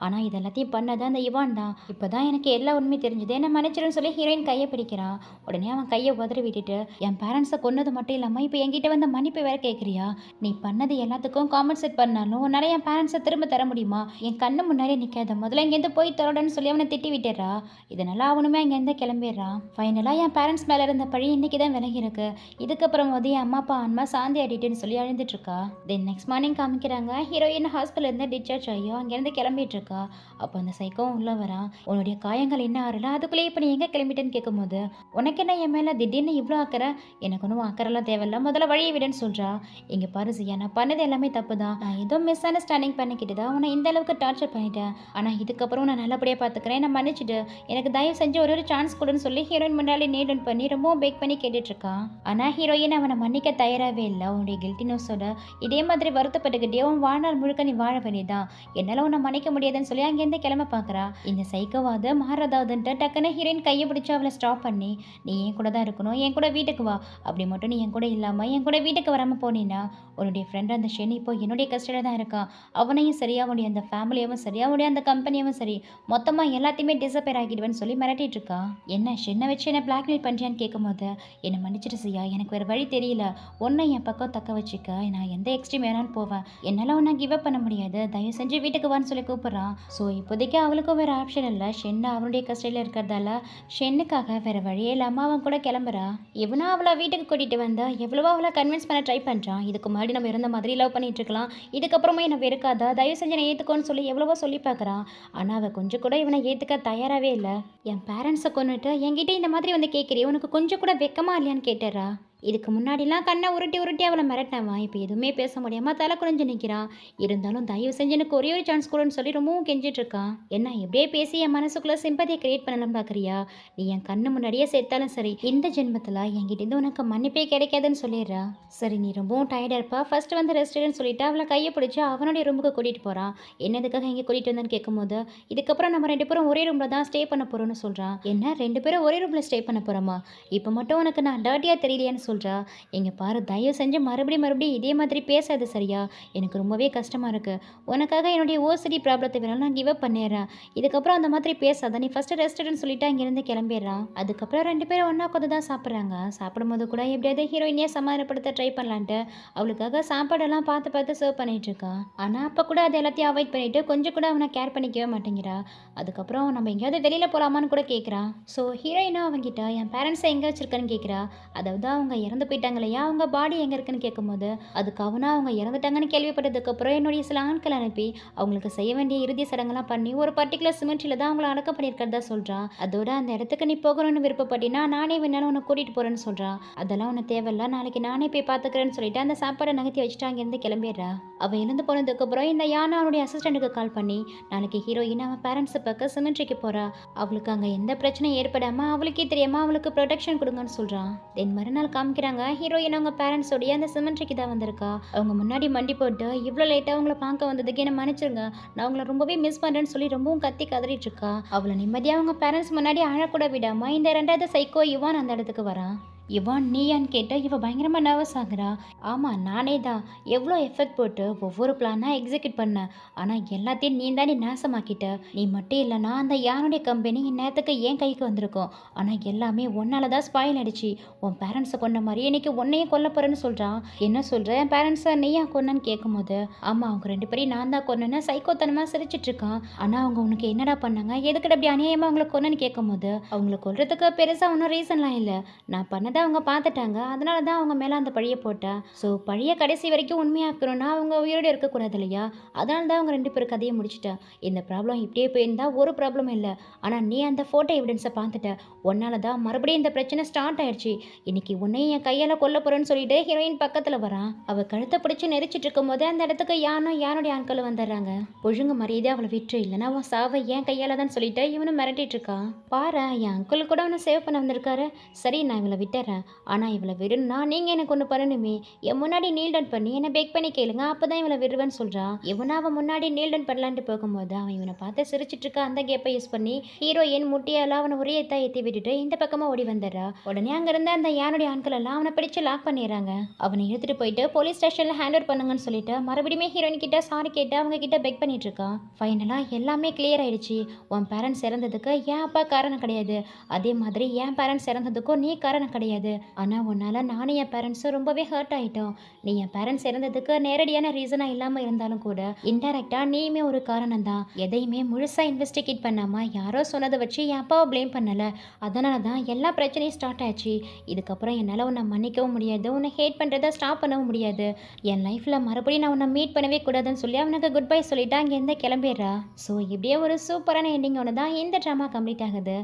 ஆனால் இது எல்லாத்தையும் பண்ணது அந்த இவான் தான், இப்போ தான் எனக்கு எல்லா உண்மையும் தெரிஞ்சுது, என்ன மன்னிச்சிடுன்னு சொல்லி ஹீரோயின் கையை பிடிக்கிறான். உடனே அவன் கையை உதறி விட்டுட்டு என் பேரண்ட்ஸை கொன்னது மட்டும் இல்லாமல் இப்போ என்கிட்ட வந்து மன்னிப்பு வேற கேட்குறியா, நீ பண்ணது எல்லாத்துக்கும் காம்பன்சேட் பண்ணாலும் உன்னால் என் பேரண்ட்ஸை திரும்ப தர முடியுமா, என் கண்ணு முன்னாடியே நிற்காத, முதல்ல இங்கேருந்து போய் தரோடன்னு சொல்லி அவனை திட்டி விட்டுறா. இதனால அவனுமே அங்கேருந்து கிளம்பிடுறான். ஃபைனலாக என் பேரண்ட்ஸ் மேலே இருந்த பழி இன்னைக்கு தான் விலகி இருக்கு, இதுக்கப்புறம் போது என் அம்மா அப்பா ஆன்மா சாந்தி ஆடிட்டுன்னு சொல்லி அழுந்துட்டு இருக்கா. தென் நெக்ஸ்ட் மார்னிங் காமிக்கிறாங்க ஹீரோயின் ஹாஸ்பிட்டல் இருந்து டிஸ்சார்ஜ் ஆகியோ அங்கேருந்து கிளம்பிட்டு இருக்கா. அப்போ அந்த சைக்கோவும் உள்ள வரான். உன்னுடைய காயங்கள் என்ன ஆறல, அதுக்குள்ளேயே இப்போ நீ எங்கே கிளம்பிட்டேன்னு கேட்கும்போது உனக்கு என்ன என் மேலே திடீர்னு இவ்வளோ அக்கறை, எனக்கு ஒன்றும் அக்கறைலாம் தேவையில்ல, முதல்ல வழியை விடுன்னு சொல்கிறா. இங்கே பாரு சியா, நான் பண்ணது எல்லாமே தப்பு தான், நான் ஏதோ மிஸ் அண்டர்ஸ்டாண்டிங் பண்ணிக்கிட்டு தான் உன்னை இந்த அளவுக்கு டார்ச்சர் பண்ணிட்டேன், ஆனால் இதுக்கப்புறம் நான் நல்லபடியாக பார்த்துக்கிறேன், நான் மன்னிச்சுட்டு எனக்கு தயவு செஞ்சு ஒரு சான்ஸ் கொடுன்னு சொல்லி ஹீரோயின் முன்னாடி நீடன் பண்ணி ரொம்பவும் பேக் பண்ணி கேட்டுட்டு இருக்கான். ஆனால் ஹீரோயின் அவனை மன்னிக்க தயாராகவே இல்லை. உன்னுடைய கில்ட்டினஸோட இதே மாதிரி வருத்தப்பட்டுக்கிட்டே உன் வாழ்நாள் முழுக்க நீ வாழ வேண்டியதான், என்னால் உன்னை மன்னிக்க முடியாதுன்னு சொல்லி அங்கேருந்து கிளம்ப பார்க்குறா. இந்த சைக்கோவாது மாறதாவதுன்ட்டு டக்குன்னு ஹீரோயின் கையை பிடிச்சி அவளை ஸ்டாப் பண்ணி நீ என் கூட தான் இருக்கணும், என் கூட வீட்டுக்கு வா, அப்படி மட்டும் நீ என் கூட இல்லாமல் என் கூட வீட்டுக்கு வராமல் போனீன்னா உன்னுடைய ஃப்ரெண்ட் அந்த ஷென் இப்போ என்னுடைய கஸ்டடியில் தான் இருக்கான், அவனையும் சரி அவனுடைய அந்த ஃபேமிலியாவும் சரி அவனுடைய அந்த கம்பெனியாவும் சரி மொத்தமாக எல்லாத்தையுமே டிஸப்பேர் ஆகிடுவேன்னு சொல்லி மிரட்டிட்டு இருக்கா. என்ன ஷென்னை வச்சு என்ன பிளாக்மெயில் பண்ணுறியான்னு கேட்கும்போது என்னை மன்னிச்சிட்டு செய்யா, எனக்கு வேறு வழி தெரியல, ஒன்றை என் பக்கம் தக்க வச்சுக்க, நான் எந்த எக்ஸ்ட்ரீம் வேணாலும் போவேன், என்னால் ஒன்றா கிவ் அப் பண்ண முடியாது, தயவு செஞ்சு வீட்டுக்கு வான்னு சொல்லி கூப்பிட்றான். ஸோ இப்போதைக்கு அவளுக்கும் வேறு ஆப்ஷன் இல்லை, ஷென்னு அவனுடைய கஸ்டடியில் இருக்கிறதால ஷென்னுக்காக வேறு வழியே இல்லாமல் அவன் கூட கிளம்புறா. இவனா அவளை வீட்டுக்கு கூட்டிகிட்டு வந்தா எவ்வளவோ அவளை கன்வின்ஸ் பண்ண ட்ரை பண்ணுறான். இதுக்கு முன்னாடி நம்ம இருந்த மாதிரி லவ் பண்ணிட்டு இருக்கலாம், இதுக்கப்புறமா என்னை வெறுக்காதா, தயவு செஞ்சு நான் ஏற்றுக்கோன்னு சொல்லி எவ்வளவோ சொல்லி பார்க்குறான். ஆனால் அவள் கொஞ்சம் கூட இவனை ஏற்றுக்க தயாராகவே இல்லை. என் பேரண்ட்ஸை கொண்டுட்டு என்கிட்ட இந்த மாதிரி வந்து கேட்குறீ, உனக்கு கொஞ்சம் கூட வெக்கமா இல்லையான்னு கேட்டுறா. இதுக்கு முன்னாடிலாம் கண்ணை உருட்டி உருட்டி அவளை மிரட்டினவன் இப்போ எதுவுமே பேச முடியாமல் தலை குனிஞ்சு நிற்கிறான். இருந்தாலும் தயவு செஞ்சு எனக்கு ஒரே ஒரு சான்ஸ் கொடுன்னு சொல்லி ரொம்பவும் கெஞ்சிட்டு இருக்கான். என்ன எப்படியே பேசி என் மனசுக்குள்ளே சிம்பதியை கிரியேட் பண்ணலாம் பார்க்குறியா? நீ என் கண்ணு முன்னாடியே சேர்த்தாலும் சரி, இந்த ஜென்மத்தில் என்கிட்ட உனக்கு மன்னிப்பே கிடைக்காதுன்னு சொல்லிடுறா. சரி நீ ரொம்பவும் டயர்டாக இருப்பா, ஃபர்ஸ்ட் வந்து ரெஸ்ட்டுன்னு சொல்லிட்டு அவளை கையை பிடிச்சி அவனுடைய ரூமுக்கு கூட்டிகிட்டு போகிறான். என்னதுக்காக இங்கே கூட்டிகிட்டு வந்தேன்னு கேட்கும்போது, இதுக்கப்புறம் நம்ம 2 பேரும் ஒரே ரூமில் தான் ஸ்டே பண்ண போகிறோம்னு சொல்கிறான். என்ன 2 பேரும் ஒரே ரூமில் ஸ்டே பண்ண போகிறோமா? இப்போ மட்டும் உனக்கு நான் டர்ட்டியாக தெரியலையான்னு சொல்கிறா. எங்க பாரு, தயவு செஞ்சு மறுபடியும் இதே மாதிரி பேசாது சரியா? எனக்கு ரொம்பவே கஷ்டமாக இருக்குது. உனக்காக என்னுடைய ஓசிடி ப்ராப்ளத்தை வேணாலும் நான் கிவ் அப் பண்ணிடுறேன். இதுக்கப்புறம் அந்த மாதிரி பேசாத, நீ ஃபஸ்ட்டு ரெஸ்ட்டுன்னு சொல்லிட்டு அங்கேருந்து கிளம்பிடுறான். அதுக்கப்புறம் 2 பேரும் ஒன்றா உட்காந்து தான் சாப்பிட்றாங்க. சாப்பிடும்போது கூட எப்படியாவது ஹீரோயினியை சமாதானப்படுத்த ட்ரை பண்ணலான்ட்டு அவளுக்காக சாப்பாடெல்லாம் பார்த்து பார்த்து சர்வ் பண்ணிட்டு இருக்கா. ஆனால் அப்போ கூட அது எல்லாத்தையும் அவாய்ட் பண்ணிட்டு கொஞ்சம் கூட அவனை கேர் பண்ணிக்கவே மாட்டேங்கிறா. அதுக்கப்புறம் நம்ம எங்கேயாவது வெளியில் போகலாமான்னு கூட கேட்குறான். ஸோ ஹீரோயினா அவங்ககிட்ட என் பேரண்ட்ஸை எங்கே வச்சிருக்கேன்னு கேட்குறா. அதாவது அவங்க இறந்து போயிட்டாங்க இல்லையா, அவங்க பாடி எங்கே இருக்குன்னு கேட்கும்போது, அதுக்கு அவனா அவங்க இறந்துட்டாங்கன்னு கேள்விப்பட்டதுக்கப்புறம் என்னுடைய சில ஆட்கள் அனுப்பி அவங்களுக்கு செய்ய வேண்டிய இறுதி சடங்கெல்லாம் பண்ணி ஒரு பர்டிகுலர் சிமெண்ட்ரியில் தான் அவங்கள அடக்கம் பண்ணியிருக்கிறதா சொல்கிறான். அதோட அந்த இடத்துக்கு நீ போகணும்னு விருப்பப்பட்டினா நானே வேணாலும் உன்னை கூட்டிகிட்டு போகிறேன்னு சொல்கிறான். அதெல்லாம் உன்னை தேவையில்ல, நாளைக்கு நானே போய் பார்த்துக்கிறேன்னு சொல்லிட்டு அந்த சாப்பாடை நகர்த்தி வச்சுட்டு அங்கேருந்து கிளம்பிடுறா. அவள் எழுந்து போனதுக்கப்புறம் இந்த யானை அவனுடைய அசிஸ்டண்ட்டுக்கு கால் பண்ணி நாளைக்கு ஹீரோயின் அவன் பேரண்ட்ஸை பார்க்க சிமெண்ட்ரிக்கு போகிறா. அவளுக்கு அங்கே எந்த பிரச்சனையும் ஏற்படாமல் அவளுக்கே தெரியாமல் அவளுக்கு ப்ரொடெக்ஷன் கொடுங்கன்னு சொல்கிறான். தென் மறுநாள் காமிக்கிறாங்க ஹீரோயின் அவங்க பேரண்ட்ஸோடைய அந்த சிமெண்ட்ரிக்கு தான் வந்திருக்கா. அவங்க முன்னாடி மண்டி போட்டு இவ்வளோ லேட்டாக அவங்கள பார்க்க வந்ததுக்கு என்ன மன்னிச்சிருங்க, நான் அவங்கள ரொம்பவே மிஸ் பண்ணுறேன்னு சொல்லி ரொம்பவும் கத்தி கதறிட்டு இருக்கா. அவளை நிம்மதியாக அவங்க பேரண்ட்ஸ் முன்னாடி அழக்கூட விடாமல் இந்த 2வது சைக்கோ இவான் அந்த இடத்துக்கு வரான். இவான் நீயான்னு கேட்டால் இவ பயங்கரமாக நர்வஸ் ஆகுறா. ஆமாம் நானே தான், எவ்வளோ எஃபெக்ட் போட்டு ஒவ்வொரு பிளானாக எக்ஸிக்யூட் பண்ணேன். ஆனால் எல்லாத்தையும் நீ தானே நாசமாக்கிட்ட. நீ மட்டும் இல்லைனா அந்த யானுடைய கம்பெனி நேரத்துக்கு என் கைக்கு வந்திருக்கும். ஆனால் எல்லாமே ஒன்னால தான் ஸ்பாயில் ஆயிடுச்சு. உன் பேரண்ட்ஸை கொண்ட மாதிரி இன்னைக்கு உன்னையும் கொல்ல போகிறேன்னு சொல்கிறான். என்ன சொல்கிற, என் பேரண்ட்ஸை நீயா கொன்னன்னு கேட்கும்போது, ஆமாம் அவங்க 2 பேரையும் நான் தான் கொன்னேன்னு சைக்கோத்தனமாக சிரிச்சிட்டு இருக்கான். ஆனால் அவங்க உனக்கு என்னடா பண்ணாங்க, எதுக்கிட்ட அப்படி அநியாயமாக அவங்கள கொன்னன்னு கேட்கும்போது, அவங்கள கொல்றதுக்கு பெருசாக ஒன்றும் ரீசன்லாம் இல்லை, நான் பண்ணதை அவங்க பார்த்துட்டாங்க, அதனால தான் அவங்க மேலே அந்த பழியை போட்டா. ஸோ பழியை கடைசி வரைக்கும் உண்மையாக்கணும்னா அவங்க உயிரோடு இருக்கக்கூடாது இல்லையா, அதனால தான் அவங்க 2 பேரும் கதையை முடிச்சுட்டா. இந்த ப்ராப்ளம் இப்படியே போயிருந்தா ஒரு ப்ராப்ளமும் இல்லை. ஆனால் நீ அந்த ஃபோட்டோ எவிடன்ஸை பார்த்துட்ட, உன்னால தான் மறுபடியும் இந்த பிரச்சனை ஸ்டார்ட் ஆயிடுச்சு. இன்னைக்கு உன்னையும் என் கையால் கொல்ல போகிறேன்னு சொல்லிட்டு ஹீரோயின் பக்கத்தில் வரான். அவள் கழுத்தை பிடிச்சி நெரிச்சிட்டு இருக்கும்போது அந்த இடத்துக்கு யாருடைய ஆட்களும் வந்துடுறாங்க. ஒழுங்கு மரியாதை அவளை விட்டு, இல்லைன்னா அவன் சாவை என் கையால் தான் சொல்லிட்டு இவனும் மிரட்டிட்டு இருக்கான். பாரு, என் அங்கிள் கூட அவனை சேவ் பண்ண வந்திருக்காரு. சரி நான் இவளை விட்டுறேன், ஆனால் இவளை விடணும்னா நீங்கள் எனக்கு ஒன்று பண்ணணுமே, என் முன்னாடி நீல் டவுன் பண்ணி என்னை பேக் பண்ணி கேளுங்க, அப்போ தான் இவளை விடுவேன்னு சொல்கிறான். இவனை அவன் முன்னாடி நீல் டவுன் பண்ணலான்ட்டு போகும்போது அவன் இவனை பார்த்து சிரிச்சிட்டு இருக்கா. அந்த கேப்பை யூஸ் பண்ணி ஹீரோயின் முட்டியால் அவனை ஒரே ஏற்றி விட்டுட்டு இந்த பக்கமாக ஓடி வந்துடுறா. உடனே அங்கேருந்து அந்த யானுடைய ஆட்கள் எல்லாம் அவனை பிடிச்சு லாக் பண்ணிடுறாங்க. அவனை எடுத்துகிட்டு போயிட்டு போலீஸ் ஸ்டேஷனில் ஹேண்ட் ஓவர் பண்ணுங்கன்னு சொல்லிட்டு மறுபடியும் ஹீரோயின் கிட்ட சாரி கேட்டு அவங்க கிட்ட பெக் பண்ணிட்டு இருக்கான். ஃபைனலாக எல்லாமே கிளியர் ஆயிடுச்சு. உன் பேரண்ட்ஸ் இறந்ததுக்கு என் அப்பா காரணம் கிடையாது, அதே மாதிரி என் பேரண்ட்ஸ் இறந்ததுக்கும் நீ காரணம் கிடையாது. ஆனால் உன்னால் நானும் என் பேரண்ட்ஸும் ரொம்பவே ஹர்ட் ஆகிட்டோம். நீ என் பேரண்ட்ஸ் இறந்ததுக்கு நேரடியான ரீசனாக இல்லாமல் இருந்தாலும் கூட இன்டெரக்டாக நீயுமே ஒரு காரணம் தான். எதையுமே முழுசாக இன்வெஸ்டிகேட் பண்ணாமல் யாரோ சொன்னதை வச்சு என் அப்பாவை ப்ளேம் பண்ணலை, அதனால தான் எல்லா பிரச்சனையும் ஸ்டார்ட் ஆச்சு. இதுக்கப்புறம் என்னால் உன்னை மன்னிக்கவும் முடியாது, உன்னை ஹேட் பண்ணுறதை ஸ்டாப் பண்ணவும் முடியாது. என் லைஃப்பில் மறுபடியும் நான் உன்னை மீட் பண்ணவே கூடாதுன்னு சொல்லி அவனுக்கு குட் பை சொல்லிட்டு அங்கேருந்து கிளம்பிடுறா. ஸோ இப்படியே ஒரு சூப்பரான எண்டிங்கோட தான் இந்த ட்ராமா கம்ப்ளீட் ஆகுது.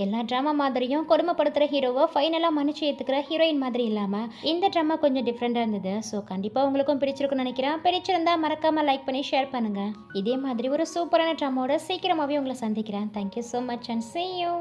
எல்லா ட்ராமா மாதிரியும் கொடுமைப்படுத்துகிற ஹீரோவை ஃபைனலாக மன்னிச்சு ஏற்றுக்கிற ஹீரோயின் மாதிரி இல்லாமல் இந்த ட்ராமா கொஞ்சம் டிஃப்ரெண்ட்டாக இருந்தது. ஸோ கண்டிப்பாக உங்களுக்கும் பிடிச்சிருக்குன்னு நினைக்கிறேன். பிடிச்சிருந்தா மறக்காமல் லைக் பண்ணி ஷேர் பண்ணுங்கள். இதே மாதிரி ஒரு சூப்பரான ட்ராமாவோட சீக்கிரமாகவே உங்களை சந்திக்கிறேன். Thank you so much and see you.